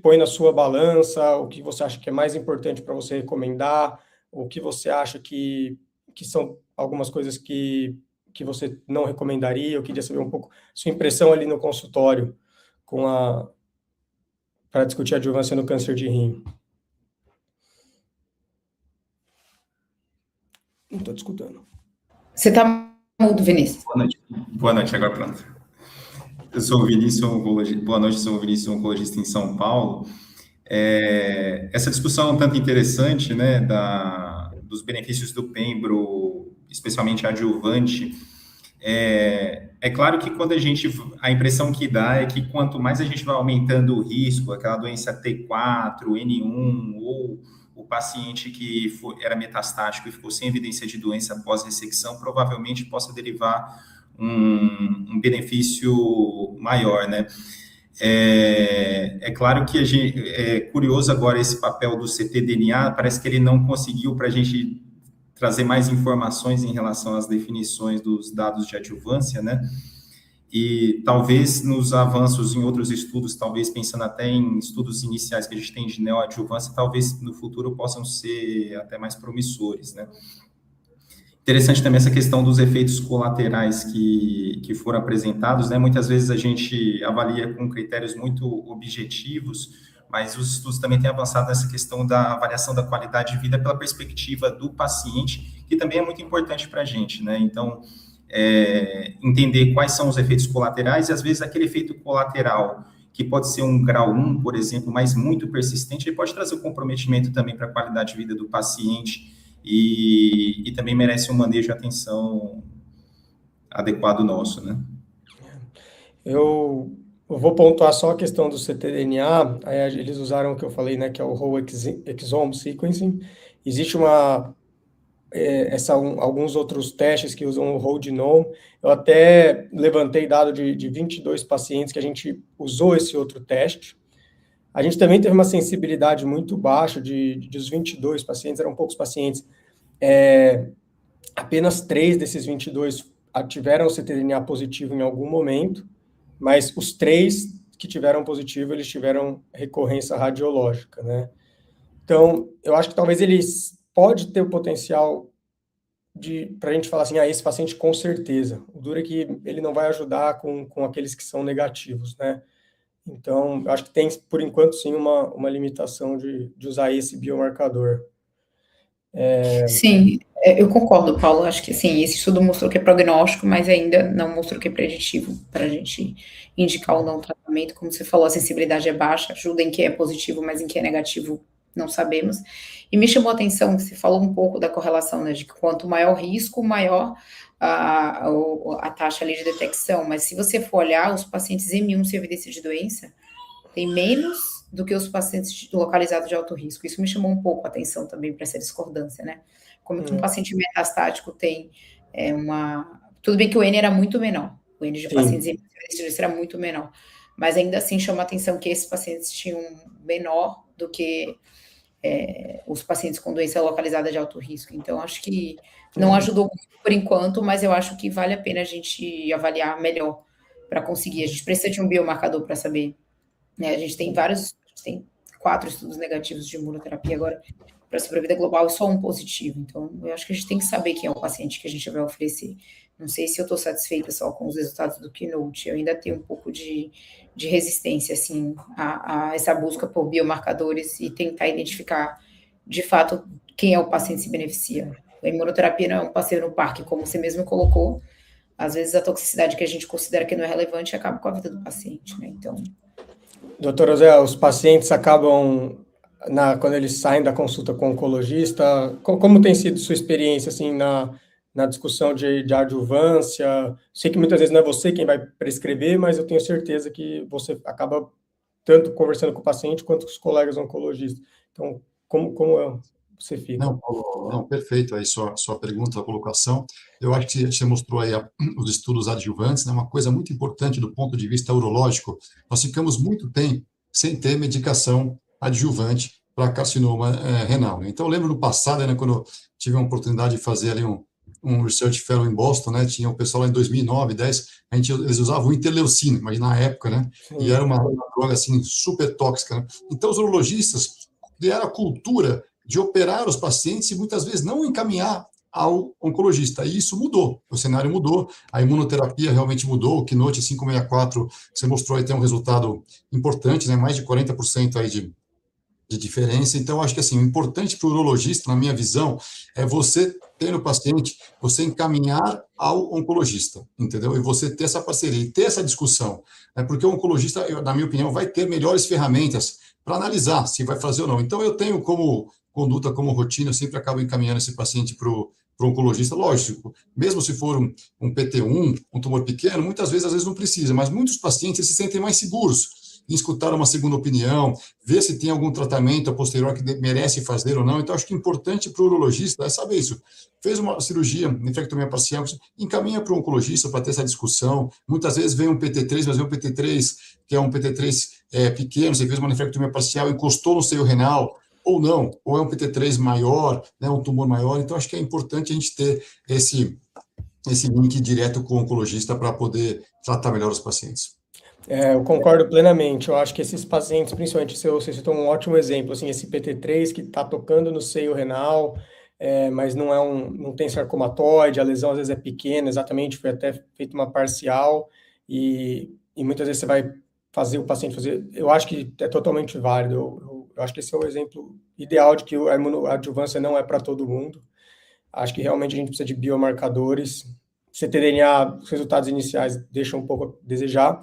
põe na sua balança, o que você acha que é mais importante para você recomendar, o que você acha que são algumas coisas que você não recomendaria. Eu queria saber um pouco sua impressão ali no consultório para discutir a adjuvância no câncer de rim. Não estou discutindo. Você está mudo, Vinícius. Boa noite, agora pronto. Eu sou o Vinícius, oncologista. Boa noite, sou o Vinícius, oncologista em São Paulo. Essa discussão é um tanto interessante, né, dos benefícios do pembro, especialmente adjuvante. É claro que a impressão que dá é que quanto mais a gente vai aumentando o risco, aquela doença T4, N1, ou o paciente que era metastático e ficou sem evidência de doença após ressecção, provavelmente possa derivar um benefício maior, né? É claro que é curioso agora esse papel do ctDNA, parece que ele não conseguiu para a gente trazer mais informações em relação às definições dos dados de adjuvância, né? E talvez nos avanços em outros estudos, talvez pensando até em estudos iniciais que a gente tem de neoadjuvância, talvez no futuro possam ser até mais promissores, né? Interessante também essa questão dos efeitos colaterais que foram apresentados, né? Muitas vezes a gente avalia com critérios muito objetivos, mas os estudos também têm avançado nessa questão da avaliação da qualidade de vida pela perspectiva do paciente, que também é muito importante para a gente, né? Então, entender quais são os efeitos colaterais, e às vezes aquele efeito colateral, que pode ser um grau 1, por exemplo, mas muito persistente, ele pode trazer um comprometimento também para a qualidade de vida do paciente, e também merece um manejo de atenção adequado nosso, né? Eu vou pontuar só a questão do ctDNA. Aí eles usaram o que eu falei, né, que é o Whole Exome Sequencing. Existe alguns outros testes que usam o Whole Genome. Eu até levantei dado de 22 pacientes que a gente usou esse outro teste. A gente também teve uma sensibilidade muito baixa dos 22 pacientes, eram poucos pacientes. Apenas 3 desses 22 tiveram o ctDNA positivo em algum momento, mas os 3 que tiveram positivo, eles tiveram recorrência radiológica, né? Então, eu acho que talvez eles pode ter o potencial para a gente falar assim, esse paciente com certeza. O duro é que ele não vai ajudar com aqueles que são negativos, né? Então, eu acho que tem, por enquanto, sim, uma limitação de usar esse biomarcador. Sim, eu concordo, Paulo. Acho que sim, esse estudo mostrou que é prognóstico, mas ainda não mostrou que é preditivo para a gente indicar ou não o tratamento. Como você falou, a sensibilidade é baixa, ajuda em que é positivo, mas em que é negativo não sabemos. E me chamou a atenção que você falou um pouco da correlação, né, de que quanto maior o risco, maior a taxa ali de detecção. Mas se você for olhar, os pacientes M1 sem evidência de doença tem menos do que os pacientes localizados de alto risco. Isso me chamou um pouco a atenção também para essa discordância, né? Como que um paciente metastático tem Tudo bem que o N era muito menor, o N de pacientes em evidência de doença era muito menor, mas ainda assim chama a atenção que esses pacientes tinham menor do que os pacientes com doença localizada de alto risco. Então, acho que não ajudou muito por enquanto, mas eu acho que vale a pena a gente avaliar melhor para conseguir. A gente precisa de um biomarcador para saber, né? A gente tem 4 estudos negativos de imunoterapia agora para sobrevida global e só um positivo. Então, eu acho que a gente tem que saber quem é o paciente que a gente vai oferecer. Não sei se eu estou satisfeita só com os resultados do Keynote, eu ainda tenho um pouco de resistência, assim, a essa busca por biomarcadores e tentar identificar, de fato, quem é o paciente que se beneficia. A imunoterapia não é um passeio no parque, como você mesmo colocou. Às vezes, a toxicidade que a gente considera que não é relevante acaba com a vida do paciente, né? Então... Doutor José, os pacientes acabam quando eles saem da consulta com o oncologista? Como tem sido sua experiência, assim, na discussão de adjuvância? Sei que muitas vezes não é você quem vai prescrever, mas eu tenho certeza que você acaba tanto conversando com o paciente quanto com os colegas oncologistas. Então, como você fica? Não, Paulo, não, perfeito aí sua pergunta, a colocação. Eu acho que você mostrou aí os estudos adjuvantes, né, uma coisa muito importante do ponto de vista urológico. Nós ficamos muito tempo sem ter medicação adjuvante para carcinoma renal, né? Então, eu lembro no passado, né, quando eu tive a oportunidade de fazer ali um research fellow em Boston, né, tinha o pessoal lá em 2009, 10, eles usavam o interleucina, mas na época, né, e era uma droga assim super tóxica, né? Então, os urologistas criaram a cultura de operar os pacientes e muitas vezes não encaminhar ao oncologista. E isso mudou, o cenário mudou, a imunoterapia realmente mudou, o Keynote 564, você mostrou aí, tem um resultado importante, né, mais de 40% aí de diferença. Então, acho que assim, o importante para o urologista, na minha visão, é você ter no paciente, você encaminhar ao oncologista, entendeu? E você ter essa parceria e ter essa discussão, né? Porque o oncologista, na minha opinião, vai ter melhores ferramentas para analisar se vai fazer ou não. Então, eu tenho como conduta, como rotina, eu sempre acabo encaminhando esse paciente para o oncologista, lógico, mesmo se for um PT1, um tumor pequeno, muitas vezes, às vezes não precisa, mas muitos pacientes se sentem mais seguros em escutar uma segunda opinião, ver se tem algum tratamento a posterior que merece fazer ou não. Então, acho que é importante para o urologista é saber isso. Fez uma cirurgia, nefrectomia parcial, encaminha para o oncologista para ter essa discussão. Muitas vezes vem um PT3, mas vem um PT3, que é um PT3 pequeno, você fez uma nefrectomia parcial, encostou no seio renal, ou não, ou é um PT3 maior, né, um tumor maior. Então, acho que é importante a gente ter esse link direto com o oncologista para poder tratar melhor os pacientes. Eu concordo plenamente. Eu acho que esses pacientes, principalmente, você citou um ótimo exemplo, assim, esse PT3 que está tocando no seio renal, mas não tem sarcomatoide, a lesão às vezes é pequena, exatamente, foi até feita uma parcial, e muitas vezes você vai fazer o paciente fazer. Eu acho que é totalmente válido. Eu acho que esse é o exemplo ideal de que a imunoadjuvância não é para todo mundo. Acho que realmente a gente precisa de biomarcadores. ctDNA, os resultados iniciais deixam um pouco a desejar.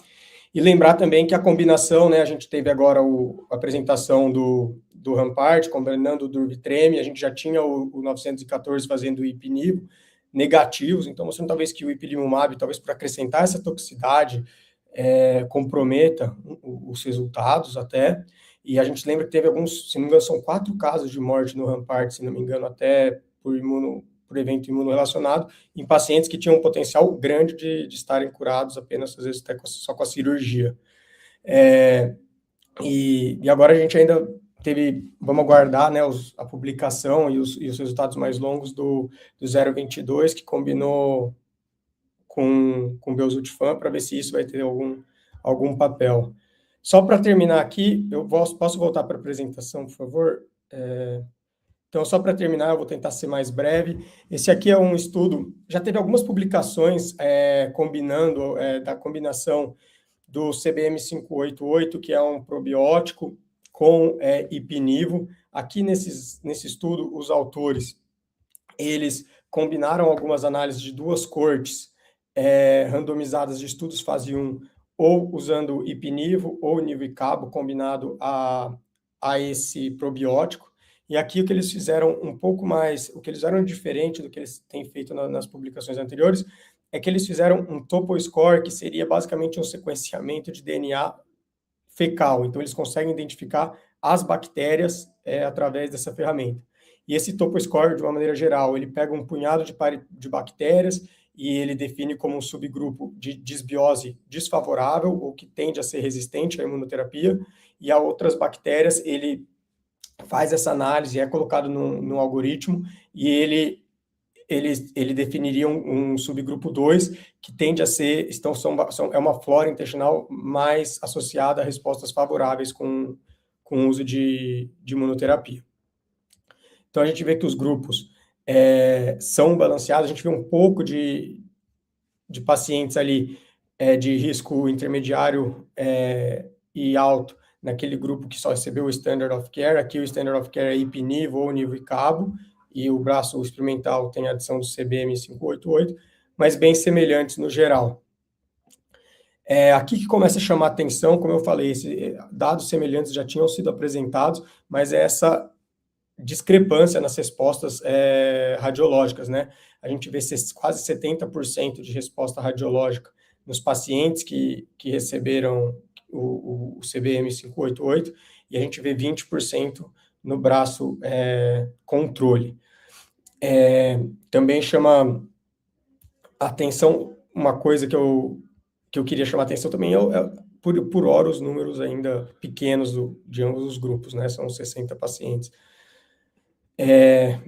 E lembrar também que a combinação, né, a gente teve agora a apresentação do Rampart, combinando o Durvitreme, a gente já tinha o 914 fazendo o Ipinivo, negativos, então mostrando talvez que o Ipilimumab, talvez para acrescentar essa toxicidade, comprometa os resultados até, e a gente lembra que teve alguns, se não me engano, são 4 casos de morte no Rampart, se não me engano, até por evento imunorrelacionado, em pacientes que tinham um potencial grande de estarem curados apenas, às vezes, até só com a cirurgia. E agora a gente ainda vamos aguardar, né, a publicação e os resultados mais longos do 022, que combinou com Belzutifan, para ver se isso vai ter algum papel. Só para terminar aqui, eu posso voltar para a apresentação, por favor? Então, só para terminar, eu vou tentar ser mais breve. Esse aqui é um estudo, já teve algumas publicações combinando, da combinação do CBM588, que é um probiótico, com Ipinivo. Aqui nesse estudo, os autores, eles combinaram algumas análises de 2 cortes randomizadas de estudos fase 1, ou usando Ipinivo ou Nivo-Icabo combinado a esse probiótico. E aqui o que eles fizeram um pouco mais, o que eles fizeram diferente do que eles têm feito nas publicações anteriores, é que eles fizeram um topo score, que seria basicamente um sequenciamento de DNA fecal. Então, eles conseguem identificar as bactérias através dessa ferramenta. E esse topo score, de uma maneira geral, ele pega um punhado de bactérias e ele define como um subgrupo de disbiose desfavorável, ou que tende a ser resistente à imunoterapia, e a outras bactérias, ele faz essa análise, é colocado no algoritmo, e ele definiria um subgrupo 2, que tende a ser, é uma flora intestinal mais associada a respostas favoráveis com o uso de imunoterapia. Então, a gente vê que os grupos são balanceados, a gente vê um pouco de pacientes ali de risco intermediário e alto, naquele grupo que só recebeu o Standard of Care. Aqui o Standard of Care é Ipinivo ou Nivo-Icabo, e o braço experimental tem a adição do CBM588, mas bem semelhantes no geral. Aqui que começa a chamar atenção, como eu falei, dados semelhantes já tinham sido apresentados, mas é essa discrepância nas respostas radiológicas, né? A gente vê quase 70% de resposta radiológica nos pacientes que receberam o CBM 588, e a gente vê 20% no braço controle. Também chama atenção uma coisa que eu queria chamar atenção também, por hora, os números ainda pequenos de ambos os grupos, né? São 60 pacientes.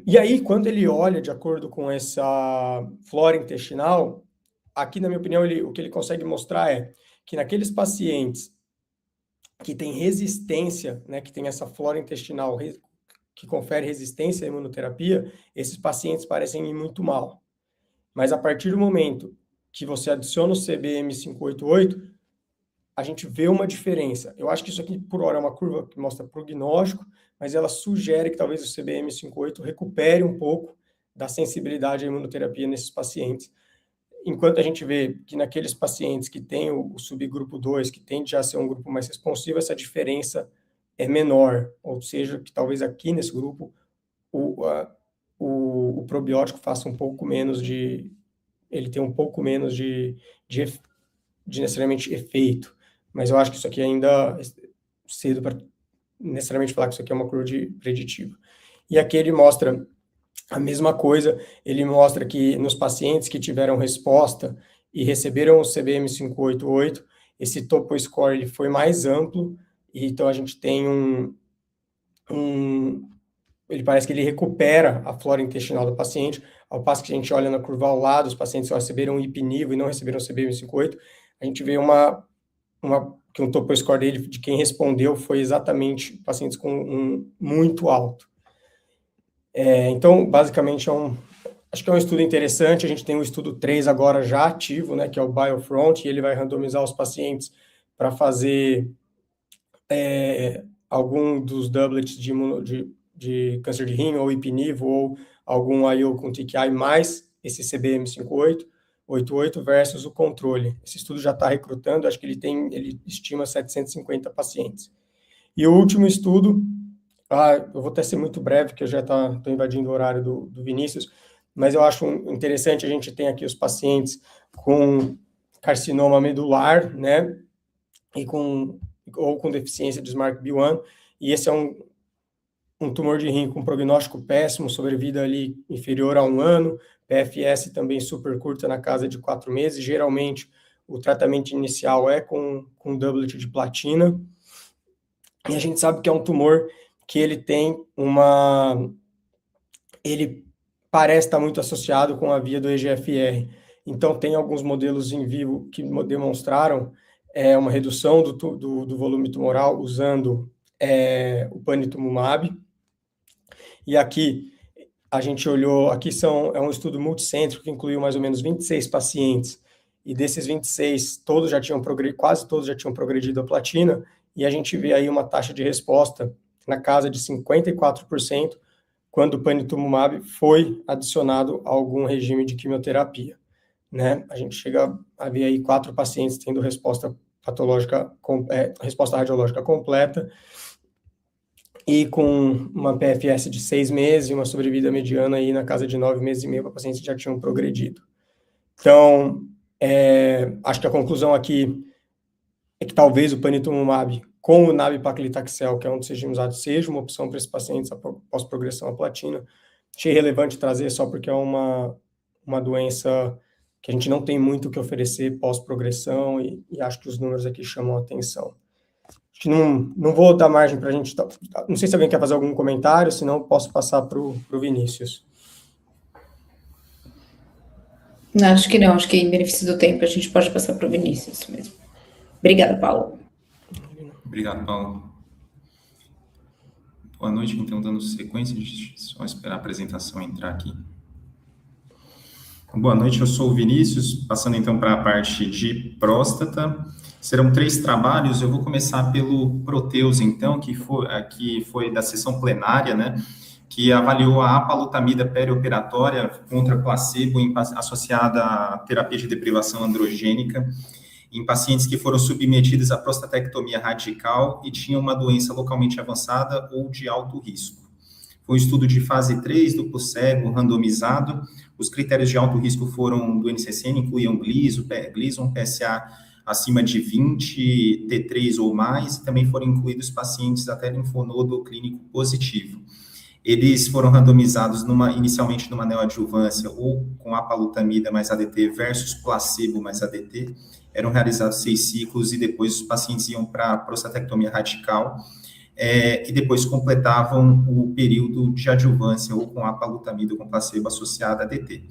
E aí, quando ele olha de acordo com essa flora intestinal, aqui, na minha opinião, o que ele consegue mostrar é que naqueles pacientes que têm resistência, né, que tem essa flora intestinal que confere resistência à imunoterapia, esses pacientes parecem ir muito mal. Mas a partir do momento que você adiciona o CBM 588, a gente vê uma diferença. Eu acho que isso aqui, por hora, é uma curva que mostra prognóstico, mas ela sugere que talvez o CBM 588 recupere um pouco da sensibilidade à imunoterapia nesses pacientes. Enquanto a gente vê que naqueles pacientes que têm o subgrupo 2, que tende a ser um grupo mais responsivo, essa diferença é menor. Ou seja, que talvez aqui nesse grupo o probiótico faça um pouco menos ele tem um pouco menos de necessariamente efeito. Mas eu acho que isso aqui ainda é cedo para necessariamente falar que isso aqui é uma curva preditiva. E aqui ele mostra a mesma coisa, ele mostra que nos pacientes que tiveram resposta e receberam o CBM 588, esse topo score ele foi mais amplo, e então a gente tem ele parece que ele recupera a flora intestinal do paciente, ao passo que a gente olha na curva ao lado, os pacientes que receberam IPNIVO e não receberam o CBM 588, a gente vê que um topo score dele, de quem respondeu, foi exatamente pacientes com muito alto. Então, basicamente, acho que é um estudo interessante. A gente tem o estudo 3 agora já ativo, né, que é o Biofront, e ele vai randomizar os pacientes para fazer algum dos doublets de câncer de rim, ou IPNIVO, ou algum IO com TKI, mais esse CBM 588 versus o controle. Esse estudo já está recrutando, acho que ele estima 750 pacientes. E o último estudo, eu vou até ser muito breve, porque eu já estou invadindo o horário do Vinícius, mas eu acho interessante, a gente tem aqui os pacientes com carcinoma medular, né, ou com deficiência de SMARCB1, e esse é um tumor de rim com prognóstico péssimo, sobrevida ali inferior a 1 ano, PFS também super curta, na casa de 4 meses, geralmente o tratamento inicial é com doublet de platina, e a gente sabe que é um tumor que ele tem ele parece estar muito associado com a via do EGFR. Então, tem alguns modelos em vivo que demonstraram uma redução do volume tumoral usando o panitumumab. E aqui, a gente olhou, é um estudo multicêntrico que incluiu mais ou menos 26 pacientes, e desses 26, quase todos já tinham progredido a platina, e a gente vê aí uma taxa de resposta na casa de 54%, quando o panitumumab foi adicionado a algum regime de quimioterapia, né? A gente chega a ver aí 4 pacientes tendo resposta radiológica completa, e com uma PFS de 6 meses e uma sobrevida mediana aí na casa de 9 meses e meio para pacientes que já tinham progredido. Então, acho que a conclusão aqui é que talvez o panitumumab com o nab-paclitaxel, que é um dos regimes usados, seja uma opção para esses pacientes após progressão à platina. Achei relevante trazer só porque é uma doença que a gente não tem muito o que oferecer pós-progressão, e acho que os números aqui chamam a atenção. Acho que não vou dar margem para a gente... Não sei se alguém quer fazer algum comentário, senão posso passar para o Vinícius. Acho que não, acho que em benefício do tempo a gente pode passar para o Vinícius mesmo. Obrigada, Paulo. Obrigado, Paulo. Boa noite, então, dando sequência, só esperar a apresentação entrar aqui. Boa noite, eu sou o Vinícius, passando então para a parte de próstata. Serão 3 trabalhos, eu vou começar pelo Proteus, então, que foi da sessão plenária, né, que avaliou a apalutamida perioperatória contra placebo associada à terapia de deprivação androgênica em pacientes que foram submetidos à prostatectomia radical e tinham uma doença localmente avançada ou de alto risco. Foi um estudo de fase 3, duplo cego, randomizado. Os critérios de alto risco foram do NCCN, incluíam Gleason, PSA acima de 20, T3 ou mais, e também foram incluídos pacientes até linfonodo clínico positivo. Eles foram randomizados inicialmente numa neoadjuvância ou com apalutamida mais ADT versus placebo mais ADT. Eram realizados 6 ciclos e depois os pacientes iam para a prostatectomia radical e depois completavam o período de adjuvância ou com apalutamida ou com placebo associado a ADT.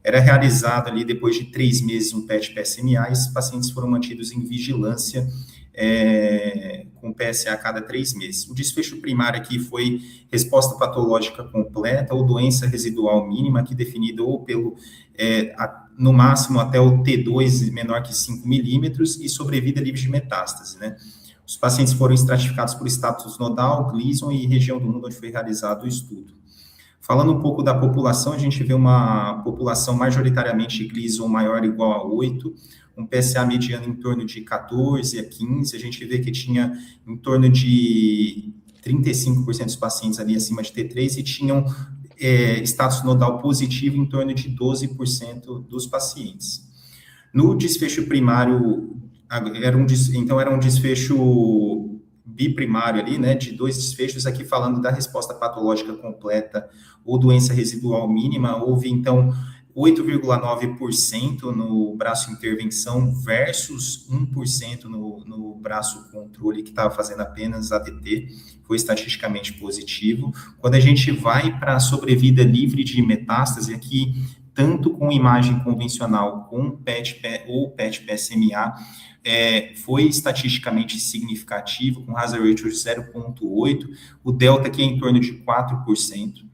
Era realizado ali depois de 3 meses um PET-PSMA e esses pacientes foram mantidos em vigilância com PSA a cada 3 meses. O desfecho primário aqui foi resposta patológica completa ou doença residual mínima, aqui definida ou pelo, no máximo até o T2 menor que 5 milímetros e sobrevida livre de metástase, né? Os pacientes foram estratificados por status nodal, Gleason e região do mundo onde foi realizado o estudo. Falando um pouco da população, a gente vê uma população majoritariamente Gleason maior ou igual a 8, um PSA mediano em torno de 14 a 15, a gente vê que tinha em torno de 35% dos pacientes ali acima de T3 e tinham status nodal positivo em torno de 12% dos pacientes. No desfecho primário, era um desfecho biprimário ali, né, de 2 desfechos, aqui falando da resposta patológica completa ou doença residual mínima, houve, então, 8,9% no braço intervenção versus 1% no braço controle, que estava fazendo apenas ADT, foi estatisticamente positivo. Quando a gente vai para a sobrevida livre de metástase, aqui, tanto com imagem convencional, com PET ou PET-PSMA, foi estatisticamente significativo, com hazard ratio de 0,8, o delta aqui é em torno de 4%.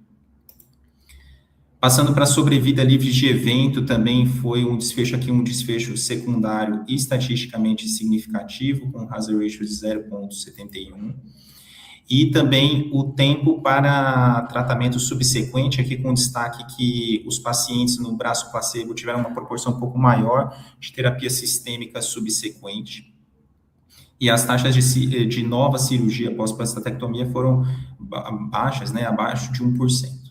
Passando para a sobrevida livre de evento, também foi um desfecho secundário e estatisticamente significativo, com hazard ratio de 0,71. E também o tempo para tratamento subsequente, aqui com destaque que os pacientes no braço placebo tiveram uma proporção um pouco maior de terapia sistêmica subsequente. E as taxas de nova cirurgia pós-prostatectomia foram baixas, né, abaixo de 1%.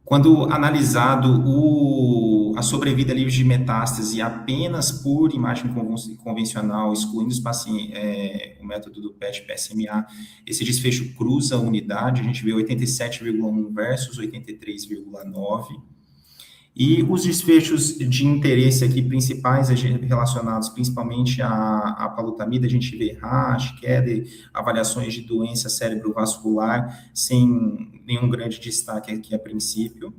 Quando analisado a sobrevida livre de metástase apenas por imagem convencional, excluindo os pacientes, o método do PET-PSMA, esse desfecho cruza a unidade, a gente vê 87,1 versus 83,9. E os desfechos de interesse aqui principais, relacionados principalmente à apalutamida, a gente vê rash, queda, avaliações de doença cerebrovascular, sem nenhum grande destaque aqui a princípio.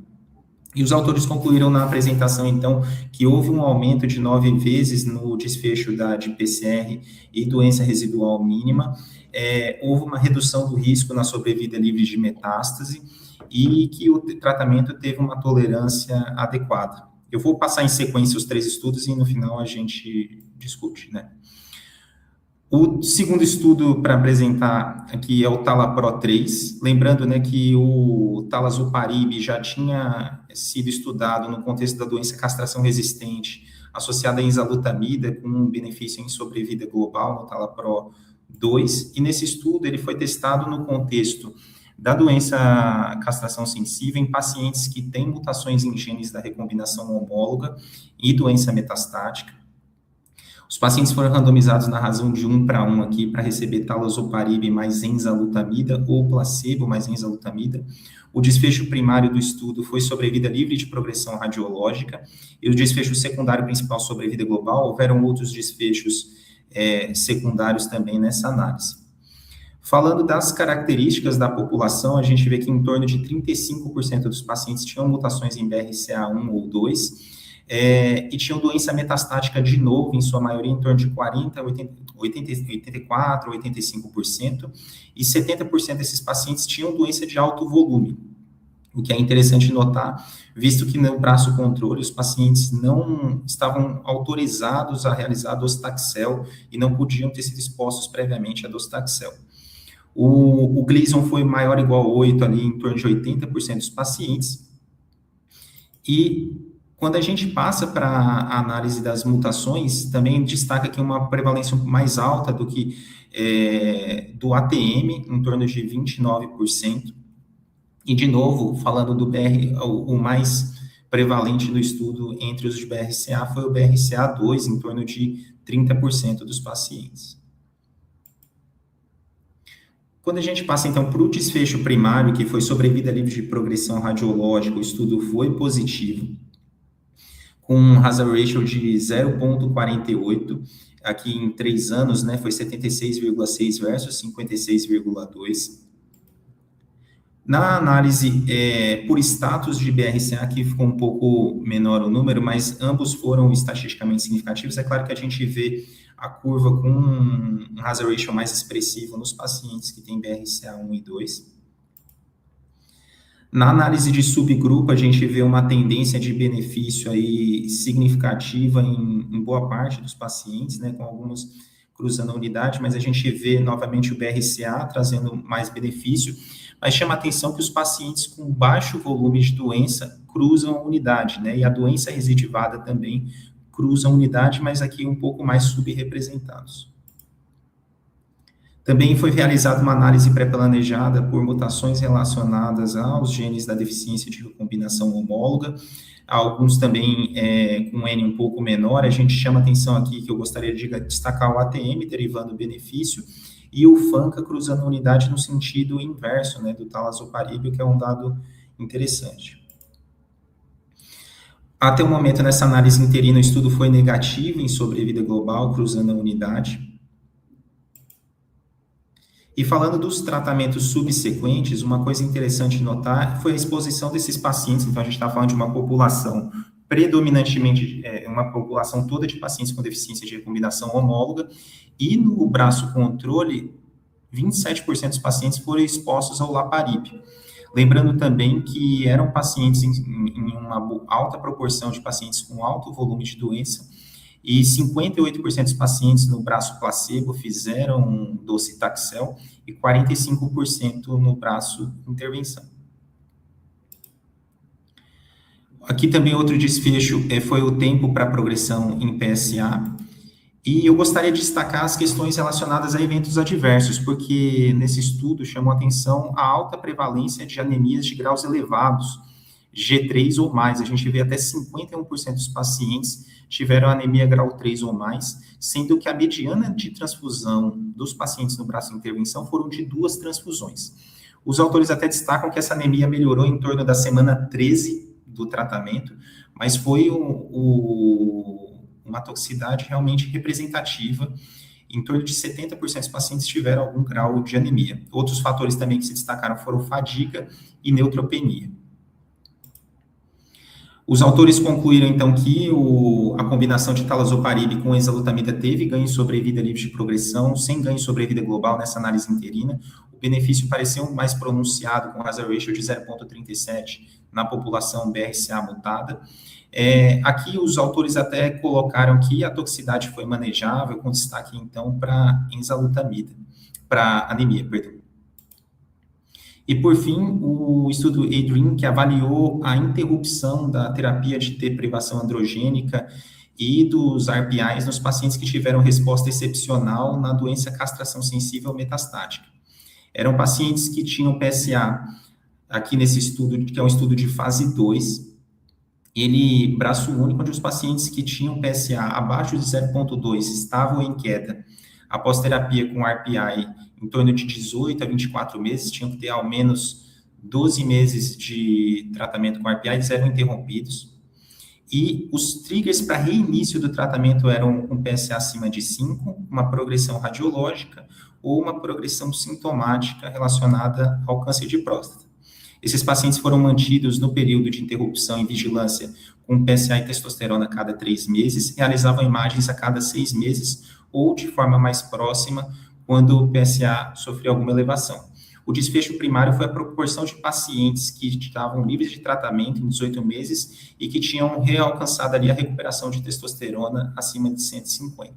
E os autores concluíram na apresentação, então, que houve um aumento de 9 vezes no desfecho de PCR e doença residual mínima, houve uma redução do risco na sobrevida livre de metástase, e que o tratamento teve uma tolerância adequada. Eu vou passar em sequência os 3 estudos e no final a gente discute, né? O segundo estudo para apresentar aqui é o TALAPRO-3, lembrando, né, que o talazoparib já tinha sido estudado no contexto da doença castração resistente associada à enzalutamida, com um benefício em sobrevida global no TALAPRO-2, e nesse estudo ele foi testado no contexto da doença castração sensível em pacientes que têm mutações em genes da recombinação homóloga e doença metastática. Os pacientes foram randomizados na razão de 1:1 aqui para receber talazoparib mais enzalutamida ou placebo mais enzalutamida. O desfecho primário do estudo foi sobrevida livre de progressão radiológica e o desfecho secundário principal sobrevida global. Houveram outros desfechos secundários também nessa análise. Falando das características da população, a gente vê que em torno de 35% dos pacientes tinham mutações em BRCA1 ou 2, e tinham doença metastática de novo, em sua maioria em torno de 84%, 85%, e 70% desses pacientes tinham doença de alto volume, o que é interessante notar, visto que no braço controle os pacientes não estavam autorizados a realizar docetaxel e não podiam ter sido expostos previamente a docetaxel. O Gleason foi maior ou igual a 8, ali em torno de 80% dos pacientes, e Quando a gente passa para a análise das mutações, também destaca aqui uma prevalência mais alta do que do ATM, em torno de 29%. E, de novo, falando do BR, o mais prevalente no estudo entre os de BRCA foi o BRCA2, em torno de 30% dos pacientes. Quando a gente passa, então, para o desfecho primário, que foi sobrevida livre de progressão radiológica, o estudo foi positivo, com um hazard ratio de 0,48, aqui em 3 anos, né, foi 76,6 versus 56,2. Na análise por status de BRCA, aqui ficou um pouco menor o número, mas ambos foram estatisticamente significativos. É claro que a gente vê a curva com um hazard ratio mais expressivo nos pacientes que têm BRCA 1 e 2. Na análise de subgrupo, a gente vê uma tendência de benefício aí significativa em boa parte dos pacientes, né, com alguns cruzando a unidade, mas a gente vê novamente o BRCA trazendo mais benefício, mas chama a atenção que os pacientes com baixo volume de doença cruzam a unidade, né, e a doença recidivada também cruza a unidade, mas aqui um pouco mais subrepresentados. Também foi realizada uma análise pré-planejada por mutações relacionadas aos genes da deficiência de recombinação homóloga, alguns também com N um pouco menor. A gente chama atenção aqui que eu gostaria de destacar o ATM derivando benefício e o FANCA cruzando a unidade no sentido inverso, né, do talazoparib, que é um dado interessante. Até o momento, nessa análise interina, o estudo foi negativo em sobrevida global, cruzando a unidade. E falando dos tratamentos subsequentes, uma coisa interessante notar foi a exposição desses pacientes. Então, a gente está falando de uma população predominantemente, uma população toda de pacientes com deficiência de recombinação homóloga, e no braço controle, 27% dos pacientes foram expostos ao laparib. Lembrando também que eram pacientes em uma alta proporção de pacientes com alto volume de doença, e 58% dos pacientes no braço placebo fizeram docetaxel e 45% no braço intervenção. Aqui também outro desfecho foi o tempo para progressão em PSA, e eu gostaria de destacar as questões relacionadas a eventos adversos, porque nesse estudo chamou atenção a alta prevalência de anemias de graus elevados, G3 ou mais. A gente vê até 51% dos pacientes tiveram anemia grau 3 ou mais, sendo que a mediana de transfusão dos pacientes no braço de intervenção foram de 2 transfusões. Os autores até destacam que essa anemia melhorou em torno da semana 13 do tratamento, mas foi uma toxicidade realmente representativa. Em torno de 70% dos pacientes tiveram algum grau de anemia. Outros fatores também que se destacaram foram fadiga e neutropenia. Os autores concluíram, então, que a combinação de talazoparib com enzalutamida teve ganho em sobrevida livre de progressão, sem ganho em sobrevida global nessa análise interina. O benefício pareceu mais pronunciado, com hazard ratio de 0,37 na população BRCA mutada. Aqui os autores até colocaram que a toxicidade foi manejável, com destaque, então, para enzalutamida, para anemia, perdão. E, por fim, o estudo ADREAM, que avaliou a interrupção da terapia de deprivação androgênica e dos RPIs nos pacientes que tiveram resposta excepcional na doença castração sensível metastática. Eram pacientes que tinham PSA, aqui nesse estudo, que é um estudo de fase 2, braço único, onde os pacientes que tinham PSA abaixo de 0,2 estavam em queda após terapia com RPI em torno de 18 a 24 meses, tinham que ter ao menos 12 meses de tratamento com RPI, eram interrompidos. E os triggers para reinício do tratamento eram um PSA acima de 5, uma progressão radiológica ou uma progressão sintomática relacionada ao câncer de próstata. Esses pacientes foram mantidos no período de interrupção em vigilância com PSA e testosterona a cada 3 meses, realizavam imagens a cada 6 meses ou de forma mais próxima quando o PSA sofreu alguma elevação. O desfecho primário foi a proporção de pacientes que estavam livres de tratamento em 18 meses e que tinham realcançado ali a recuperação de testosterona acima de 150.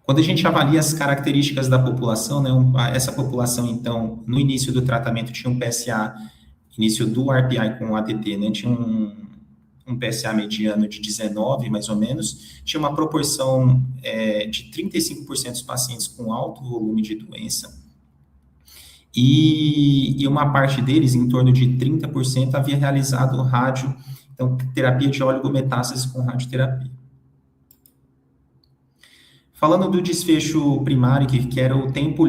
Quando a gente avalia as características da população, né, essa população, então, no início do tratamento tinha um PSA início do RPI com o ADT, né, tinha um PSA mediano de 19, mais ou menos, tinha uma proporção de 35% dos pacientes com alto volume de doença, e uma parte deles, em torno de 30%, havia realizado rádio, então, terapia de oligometástase com radioterapia. Falando do desfecho primário, que era o tempo,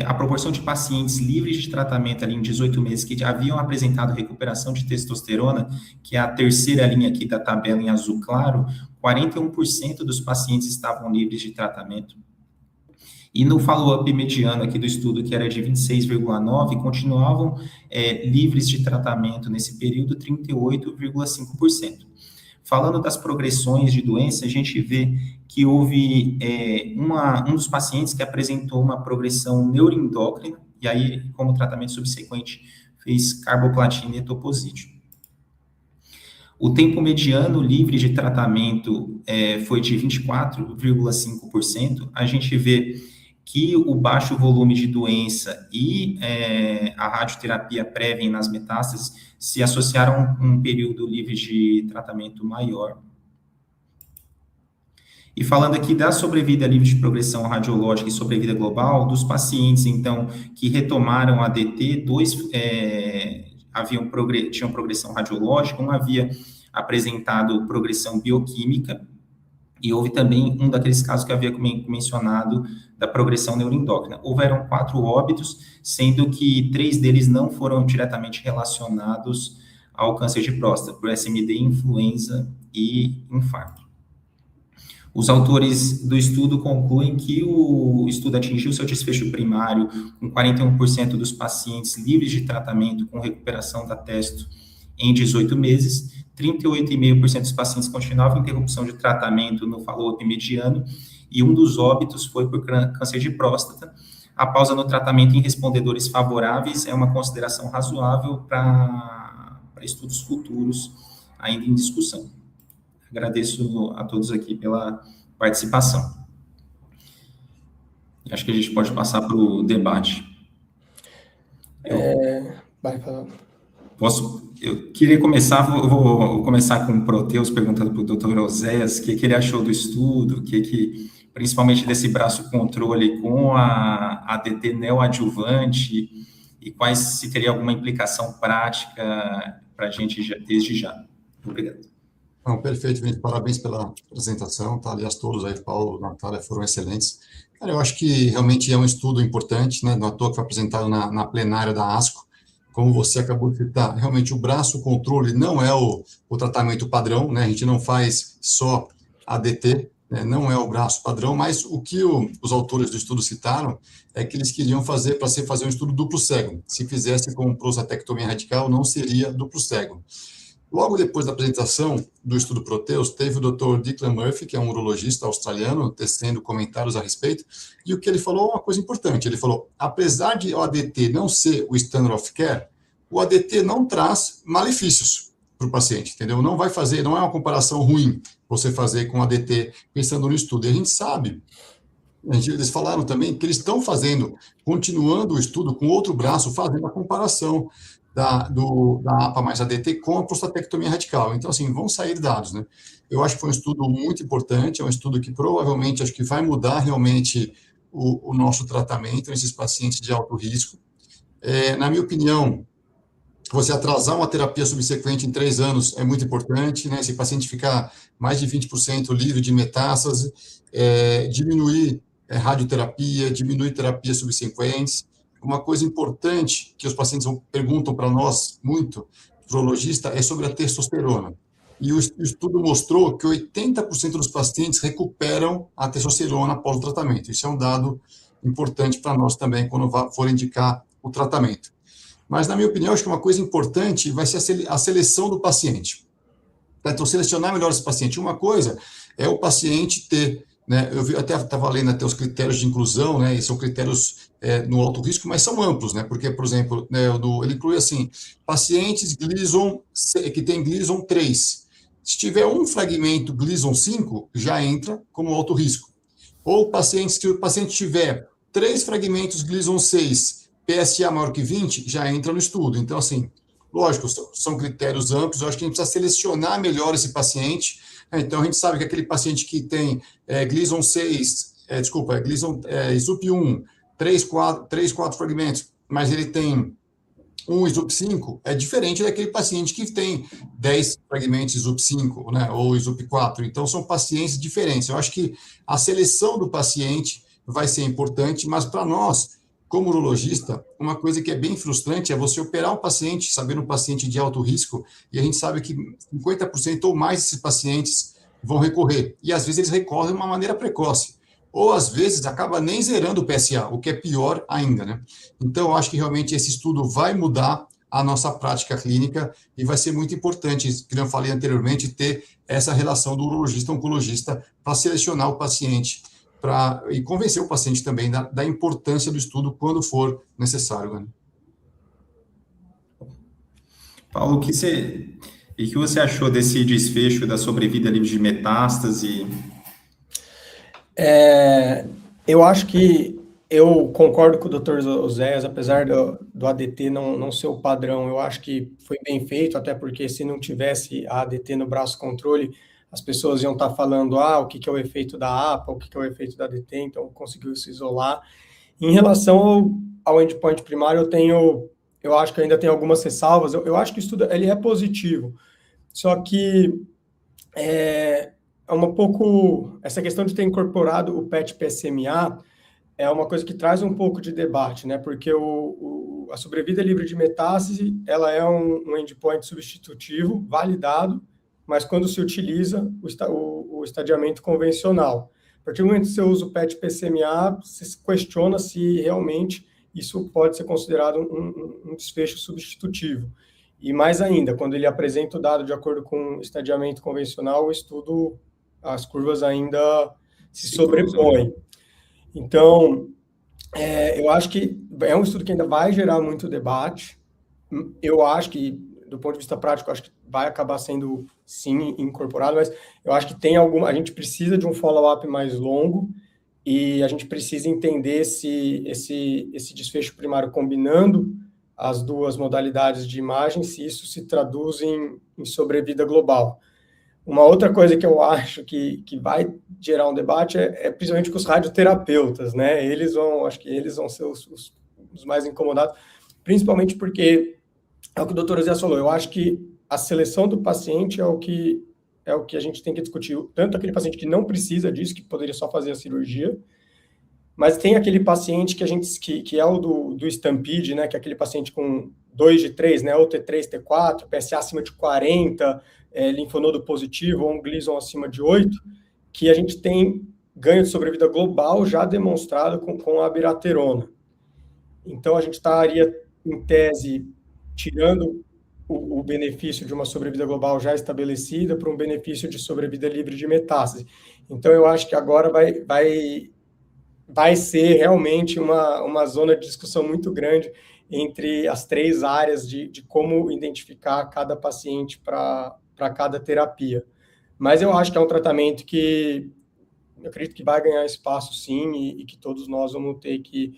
a proporção de pacientes livres de tratamento ali em 18 meses que já haviam apresentado recuperação de testosterona, que é a terceira linha aqui da tabela em azul claro, 41% dos pacientes estavam livres de tratamento. E no follow-up mediano aqui do estudo, que era de 26,9%, continuavam livres de tratamento nesse período, 38,5%. Falando das progressões de doença, a gente vê que houve um dos pacientes que apresentou uma progressão neuroendócrina, e aí, como tratamento subsequente, fez carboplatina e etoposídeo. O tempo mediano livre de tratamento foi de 24,5%. A gente vê que o baixo volume de doença e a radioterapia prévia nas metástases se associaram a um período livre de tratamento maior. E falando aqui da sobrevida livre de progressão radiológica e sobrevida global, dos pacientes, então, que retomaram a ADT, tinham progressão radiológica, um havia apresentado progressão bioquímica, e houve também um daqueles casos que eu havia mencionado da progressão neuroendócrina. Houveram 4 óbitos, sendo que 3 deles não foram diretamente relacionados ao câncer de próstata, por SMD, influenza e infarto. Os autores do estudo concluem que o estudo atingiu seu desfecho primário com 41% dos pacientes livres de tratamento com recuperação da testo em 18 meses, 38,5% dos pacientes continuavam em interrupção de tratamento no follow-up mediano, e um dos óbitos foi por câncer de próstata. A pausa no tratamento em respondedores favoráveis é uma consideração razoável para estudos futuros ainda em discussão. Agradeço a todos aqui pela participação. Acho que a gente pode passar para o debate. Vai falar. Eu queria começar, vou começar com o Proteus, perguntando para o Dr. Oséias o que ele achou do estudo, principalmente desse braço controle com a ADT neoadjuvante, e se teria alguma implicação prática para a gente desde já. Obrigado. Não, perfeito, Vinícius. Parabéns pela apresentação, tá? Aliás, todos aí, Paulo, Natália, foram excelentes. Cara, eu acho que realmente é um estudo importante, né? Não à toa que foi apresentado na plenária da ASCO. Como você acabou de citar, realmente o braço controle não é o tratamento padrão, né? A gente não faz só ADT, né? Não é o braço padrão, mas o que os autores do estudo citaram é que eles queriam fazer um estudo duplo cego. Se fizesse com prostatectomia radical, não seria duplo cego. Logo depois da apresentação do estudo Proteus, teve o Dr. Declan Murphy, que é um urologista australiano, tecendo comentários a respeito, e o que ele falou é uma coisa importante. Ele falou, apesar de o ADT não ser o standard of care, o ADT não traz malefícios para o paciente, entendeu? Não é uma comparação ruim você fazer com o ADT pensando no estudo. E a gente sabe, eles falaram também que eles estão continuando o estudo com outro braço, fazendo a comparação da APA mais ADT com a prostatectomia radical. Então, assim, vão sair dados, né? Eu acho que foi um estudo muito importante, é um estudo que provavelmente acho que vai mudar realmente o nosso tratamento nesses pacientes de alto risco. Na minha opinião, você atrasar uma terapia subsequente em 3 anos é muito importante, né? Se o paciente ficar mais de 20% livre de metástase, diminuir radioterapia, diminuir terapias subsequentes. Uma coisa importante que os pacientes perguntam para nós muito, urologista, é sobre a testosterona. E o estudo mostrou que 80% dos pacientes recuperam a testosterona após o tratamento. Isso é um dado importante para nós também, quando for indicar o tratamento. Mas, na minha opinião, acho que uma coisa importante vai ser a seleção do paciente. Então, selecionar melhor esse paciente. Uma coisa é o paciente ter, né, eu até estava lendo até os critérios de inclusão, né, e são critérios no alto risco, mas são amplos, né, porque, por exemplo, né, ele inclui, assim, pacientes que tem Gleason 3. Se tiver um fragmento Gleason 5, já entra como alto risco. Ou se o paciente tiver 3 fragmentos Gleason 6, PSA maior que 20, já entra no estudo. Então, assim, Lógico, são critérios amplos, eu acho que a gente precisa selecionar melhor esse paciente. Então, a gente sabe que aquele paciente que tem Gleason 6, Gleason SUP1, 3, 4 fragmentos, mas ele tem um SUP5, é diferente daquele paciente que tem 10 fragmentos SUP5, né, ou SUP4. Então, são pacientes diferentes. Eu acho que a seleção do paciente vai ser importante, mas para nós, como urologista, uma coisa que é bem frustrante é você operar um paciente, sabendo um paciente de alto risco, e a gente sabe que 50% ou mais desses pacientes vão recorrer. E, às vezes, eles recorrem de uma maneira precoce. Ou, às vezes, acaba nem zerando o PSA, o que é pior ainda, né? Então, eu acho que realmente esse estudo vai mudar a nossa prática clínica e vai ser muito importante, como eu falei anteriormente, ter essa relação do urologista-oncologista para selecionar o paciente e convencer o paciente também da importância do estudo quando for necessário, né? Paulo, o que você achou desse desfecho da sobrevida livre de metástase? Eu acho que eu concordo com o Dr. Oséias, apesar do ADT não ser o padrão, eu acho que foi bem feito, até porque se não tivesse a ADT no braço controle, as pessoas iam estar falando, o que é o efeito da APA, o que é o efeito da ADT, então conseguiu se isolar. Em relação ao endpoint primário, eu acho que ainda tem algumas ressalvas, eu acho que o estudo ele é positivo, só que essa questão de ter incorporado o PET-PSMA é uma coisa que traz um pouco de debate, né? Porque a sobrevida livre de metástase, ela é um endpoint substitutivo, validado, mas quando se utiliza o estadiamento convencional. A partir do momento que você usa o PET-PSMA, você se questiona se realmente isso pode ser considerado um desfecho substitutivo. E mais ainda, quando ele apresenta o dado de acordo com o estadiamento convencional, o estudo, as curvas ainda se sobrepõem. Então, eu acho que é um estudo que ainda vai gerar muito debate. Eu acho que, do ponto de vista prático, acho que vai acabar sendo, sim, incorporado, mas eu acho que a gente precisa de um follow-up mais longo e a gente precisa entender se esse desfecho primário combinando as duas modalidades de imagem, se isso se traduz em sobrevida global. Uma outra coisa que eu acho que vai gerar um debate é principalmente com os radioterapeutas, né? Acho que eles vão ser os mais incomodados, principalmente porque é o que o doutor Zé falou, eu acho que a seleção do paciente é o que a gente tem que discutir, tanto aquele paciente que não precisa disso, que poderia só fazer a cirurgia, mas tem aquele paciente que é o do Stampede, né, que é aquele paciente com 2 de 3, né, ou T3, T4, PSA acima de 40, linfonodo positivo, ou um Gleason acima de 8, que a gente tem ganho de sobrevida global já demonstrado com a abiraterona. Então, a gente estaria, em tese, tirando o benefício de uma sobrevida global já estabelecida para um benefício de sobrevida livre de metástase. Então, eu acho que agora vai ser realmente uma zona de discussão muito grande entre as três áreas de como identificar cada paciente para cada terapia. Mas eu acho que é um tratamento que eu acredito que vai ganhar espaço, sim, e que todos nós vamos ter que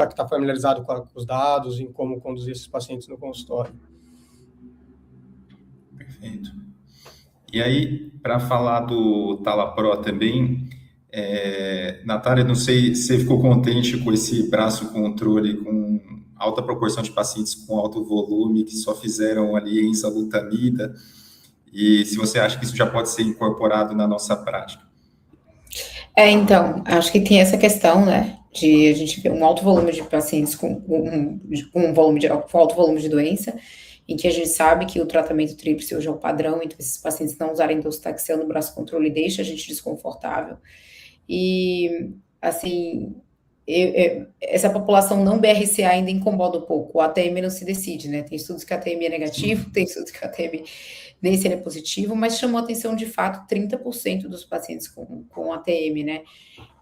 estar familiarizados com os dados, em como conduzir esses pacientes no consultório. Perfeito. E aí, para falar do Talapro também, Natália, não sei se você ficou contente com esse braço controle com alta proporção de pacientes com alto volume que só fizeram ali enzalutamida, e se você acha que isso já pode ser incorporado na nossa prática. Então, acho que tem essa questão, né, de a gente ver um alto volume de pacientes com alto volume de doença, em que a gente sabe que o tratamento tríplice hoje é o padrão, então esses pacientes não usarem docetaxel no braço controle deixa a gente desconfortável. E, assim, essa população não BRCA ainda incomoda um pouco, o ATM não se decide, né? Tem estudos que a ATM é negativo, tem estudos que a ATM nem seria positivo, mas chamou atenção, de fato, 30% dos pacientes com ATM, né?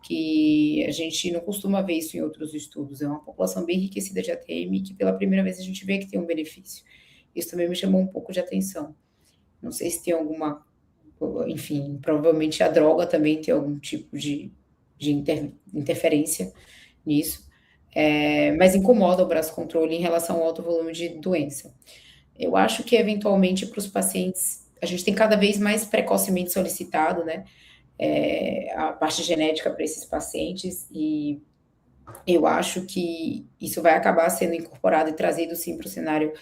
Que a gente não costuma ver isso em outros estudos, é uma população bem enriquecida de ATM, que pela primeira vez a gente vê que tem um benefício. Isso também me chamou um pouco de atenção. Não sei se tem alguma... Enfim, provavelmente a droga também tem algum tipo de interferência nisso, mas incomoda o braço controle em relação ao alto volume de doença. Eu acho que, eventualmente, para os pacientes, a gente tem cada vez mais precocemente solicitado, né, a parte genética para esses pacientes, e eu acho que isso vai acabar sendo incorporado e trazido, sim, para o cenário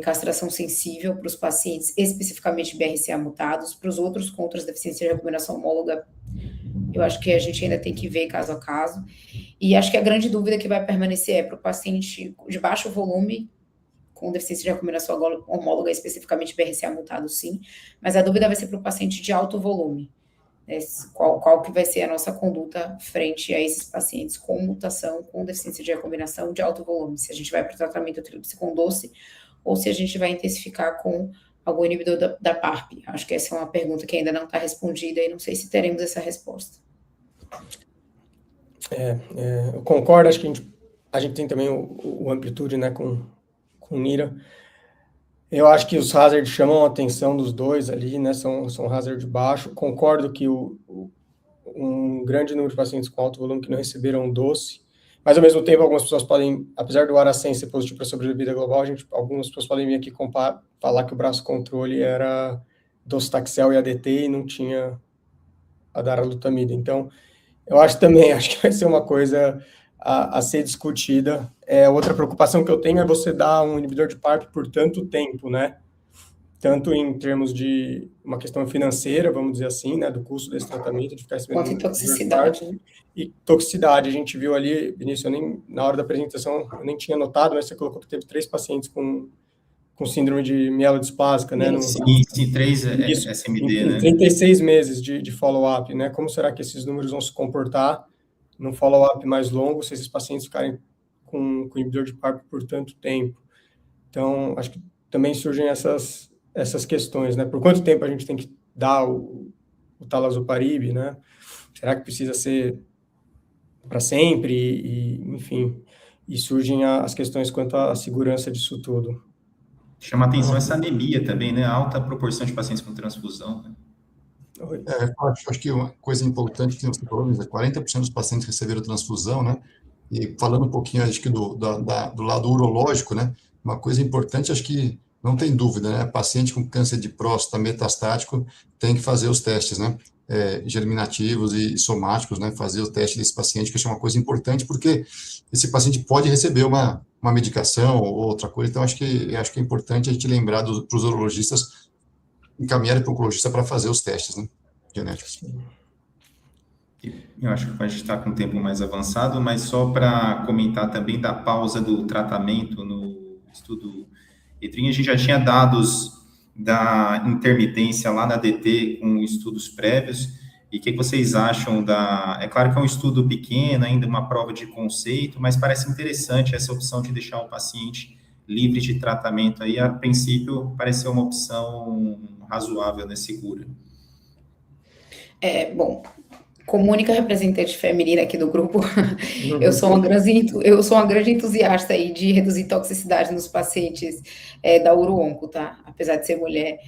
castração sensível para os pacientes, especificamente BRCA mutados. Para os outros com outras deficiências de recombinação homóloga, eu acho que a gente ainda tem que ver caso a caso. E acho que a grande dúvida que vai permanecer é para o paciente de baixo volume, com deficiência de recombinação homóloga, especificamente BRCA mutado, sim, mas a dúvida vai ser para o paciente de alto volume. Qual que vai ser a nossa conduta frente a esses pacientes com mutação, com deficiência de recombinação de alto volume, se a gente vai para o tratamento tríplice com doce, ou se a gente vai intensificar com algum inibidor da PARP. Acho que essa é uma pergunta que ainda não está respondida e não sei se teremos essa resposta. Eu concordo, acho que a gente tem também o amplitude, né, com NIRA. Eu acho que os hazards chamam a atenção dos dois ali, né, são hazard baixo. Concordo que um grande número de pacientes com alto volume que não receberam doce, mas ao mesmo tempo algumas pessoas podem, apesar do Aracem ser positivo para sobrevida global, algumas pessoas podem vir aqui falar que o braço controle era docetaxel e ADT e não tinha a daralutamida. Então, eu acho que vai ser uma coisa a ser discutida. Outra preocupação que eu tenho é você dar um inibidor de PARP por tanto tempo, né? Tanto em termos de uma questão financeira, vamos dizer assim, né, do custo desse tratamento, de ficar recebendo... Quanto em toxicidade. E toxicidade, a gente viu ali, Vinícius, na hora da apresentação, eu nem tinha notado, mas você colocou que teve 3 pacientes com síndrome de mielodisplásica, né? Sim, 3 SMD, né? 36 meses de follow-up, né? Como será que esses números vão se comportar num follow-up mais longo, se esses pacientes ficarem com inibidor de PARP por tanto tempo? Então, acho que também surgem essas questões, né? Por quanto tempo a gente tem que dar o talazoparib, né? Será que precisa ser para sempre? Enfim, e surgem as questões quanto à segurança disso tudo. Chama a atenção essa anemia também, né? Alta proporção de pacientes com transfusão, né? Acho que uma coisa importante que você falou, 40% dos pacientes receberam transfusão, né? E falando um pouquinho, acho que do lado urológico, né? Uma coisa importante, acho que não tem dúvida, né? Paciente com câncer de próstata metastático tem que fazer os testes, né? Germinativos e somáticos, né? Fazer o teste desse paciente, que acho uma coisa importante, porque esse paciente pode receber uma medicação ou outra coisa, então acho que é importante a gente lembrar para os urologistas encaminharem para o oncologista para fazer os testes, né? Genéticos. Eu acho que a gente está com um tempo mais avançado, mas só para comentar também da pausa do tratamento no estudo ETRIN, a gente já tinha dados da intermitência lá na DT com estudos prévios, e o que vocês acham é claro que é um estudo pequeno, ainda uma prova de conceito, mas parece interessante essa opção de deixar o paciente livre de tratamento aí, a princípio pareceu uma opção razoável, né, segura. Bom, como única representante feminina aqui do grupo, eu sou uma grande entusiasta aí de reduzir toxicidade nos pacientes da Uro-Onco, tá? Apesar de ser mulher,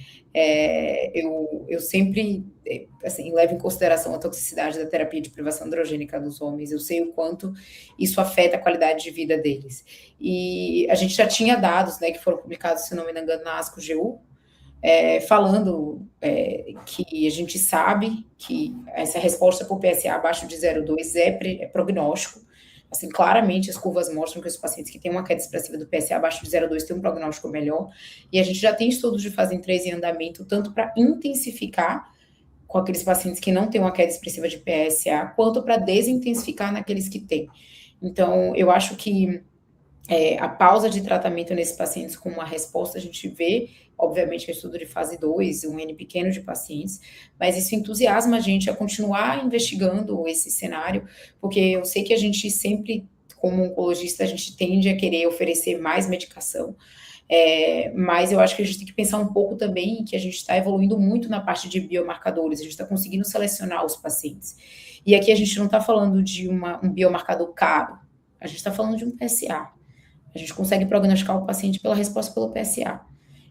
eu sempre, assim, levo em consideração a toxicidade da terapia de privação androgênica dos homens. Eu sei o quanto isso afeta a qualidade de vida deles. E a gente já tinha dados, né, que foram publicados, se não me engano, na ASCO-GU, falando que a gente sabe que essa resposta por PSA abaixo de 0,2 é prognóstico. Assim, claramente as curvas mostram que os pacientes que têm uma queda expressiva do PSA abaixo de 0,2 têm um prognóstico melhor, e a gente já tem estudos de fase 3 em andamento, tanto para intensificar com aqueles pacientes que não têm uma queda expressiva de PSA, quanto para desintensificar naqueles que têm. Então, eu acho que a pausa de tratamento nesses pacientes com uma resposta, a gente vê, obviamente, é estudo de fase 2, um N pequeno de pacientes, mas isso entusiasma a gente a continuar investigando esse cenário, porque eu sei que a gente sempre, como oncologista, a gente tende a querer oferecer mais medicação, mas eu acho que a gente tem que pensar um pouco também que a gente está evoluindo muito na parte de biomarcadores, a gente está conseguindo selecionar os pacientes. E aqui a gente não está falando de um biomarcador caro, a gente está falando de um PSA. A gente consegue prognosticar o paciente pela resposta pelo PSA.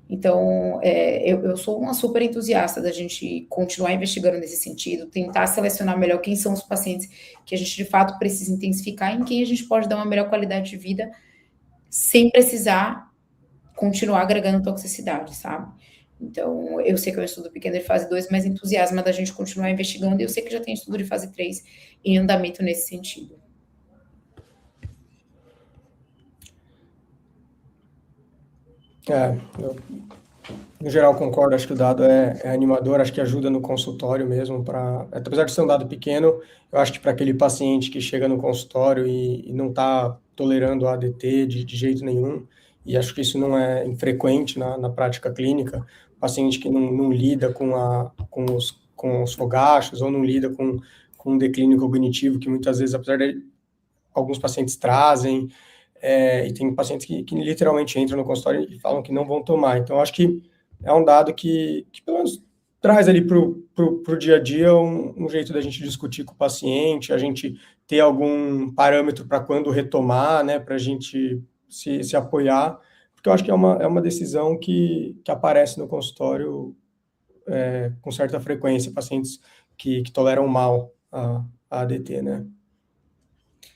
Então, eu sou uma super entusiasta da gente continuar investigando nesse sentido, tentar selecionar melhor quem são os pacientes que a gente, de fato, precisa intensificar e em quem a gente pode dar uma melhor qualidade de vida sem precisar continuar agregando toxicidade, sabe? Então, eu sei que é um estudo pequeno de fase 2, mas entusiasma da gente continuar investigando, e eu sei que já tem estudo de fase 3 em andamento nesse sentido. No geral, concordo, acho que o dado é animador, acho que ajuda no consultório mesmo, apesar de ser um dado pequeno, eu acho que para aquele paciente que chega no consultório e não está tolerando a ADT de jeito nenhum, e acho que isso não é infrequente na prática clínica, paciente que não lida com os fogachos, ou não lida com um declínio cognitivo, que muitas vezes, apesar de alguns pacientes trazem, e tem pacientes que literalmente entram no consultório e falam que não vão tomar. Então, acho que é um dado que pelo menos traz ali para o dia a dia um jeito da gente discutir com o paciente, a gente ter algum parâmetro para quando retomar, né, para a gente se apoiar, porque eu acho que é uma decisão que aparece no consultório com certa frequência, pacientes que toleram mal a ADT, né?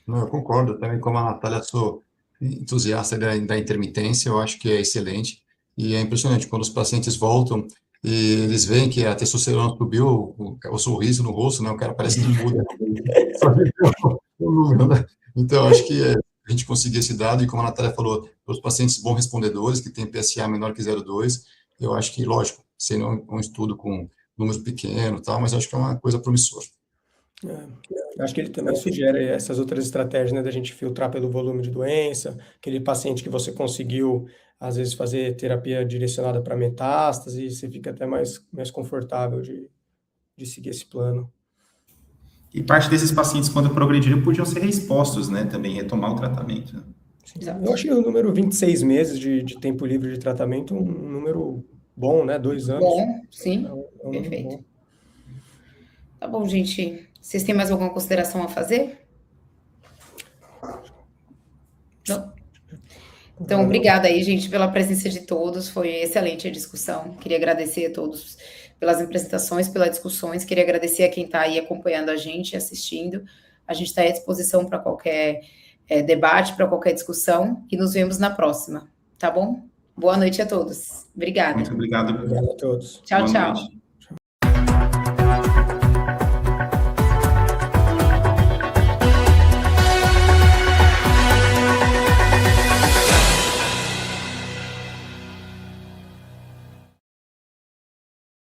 Não, eu concordo também, como a Natália, sou entusiasta da intermitência, eu acho que é excelente, e é impressionante quando os pacientes voltam e eles veem que a testosterona subiu, o sorriso no rosto, né, o cara parece que muda. Então, acho que a gente conseguir esse dado, e como a Natália falou, os pacientes bons respondedores, que têm PSA menor que 0,2, eu acho que, lógico, sendo um estudo com números pequenos, tal, mas acho que é uma coisa promissora. Acho que ele também sugere essas outras estratégias, né, da gente filtrar pelo volume de doença, aquele paciente que você conseguiu, às vezes, fazer terapia direcionada para metástase, você fica até mais confortável de seguir esse plano. E parte desses pacientes, quando progrediram, podiam ser reexpostos, né, também retomar o tratamento. Sim, eu achei o número 26 meses de tempo livre de tratamento um número bom, né, 2 anos. Bom, sim, perfeito. Bom. Tá bom, gente. Vocês têm mais alguma consideração a fazer? Não? Então, obrigada aí, gente, pela presença de todos. Foi excelente a discussão. Queria agradecer a todos pelas apresentações, pelas discussões. Queria agradecer a quem está aí acompanhando a gente, assistindo. A gente está à disposição para qualquer debate, para qualquer discussão. E nos vemos na próxima, tá bom? Boa noite a todos. Obrigada. Muito obrigado. Obrigado a todos. Tchau, tchau.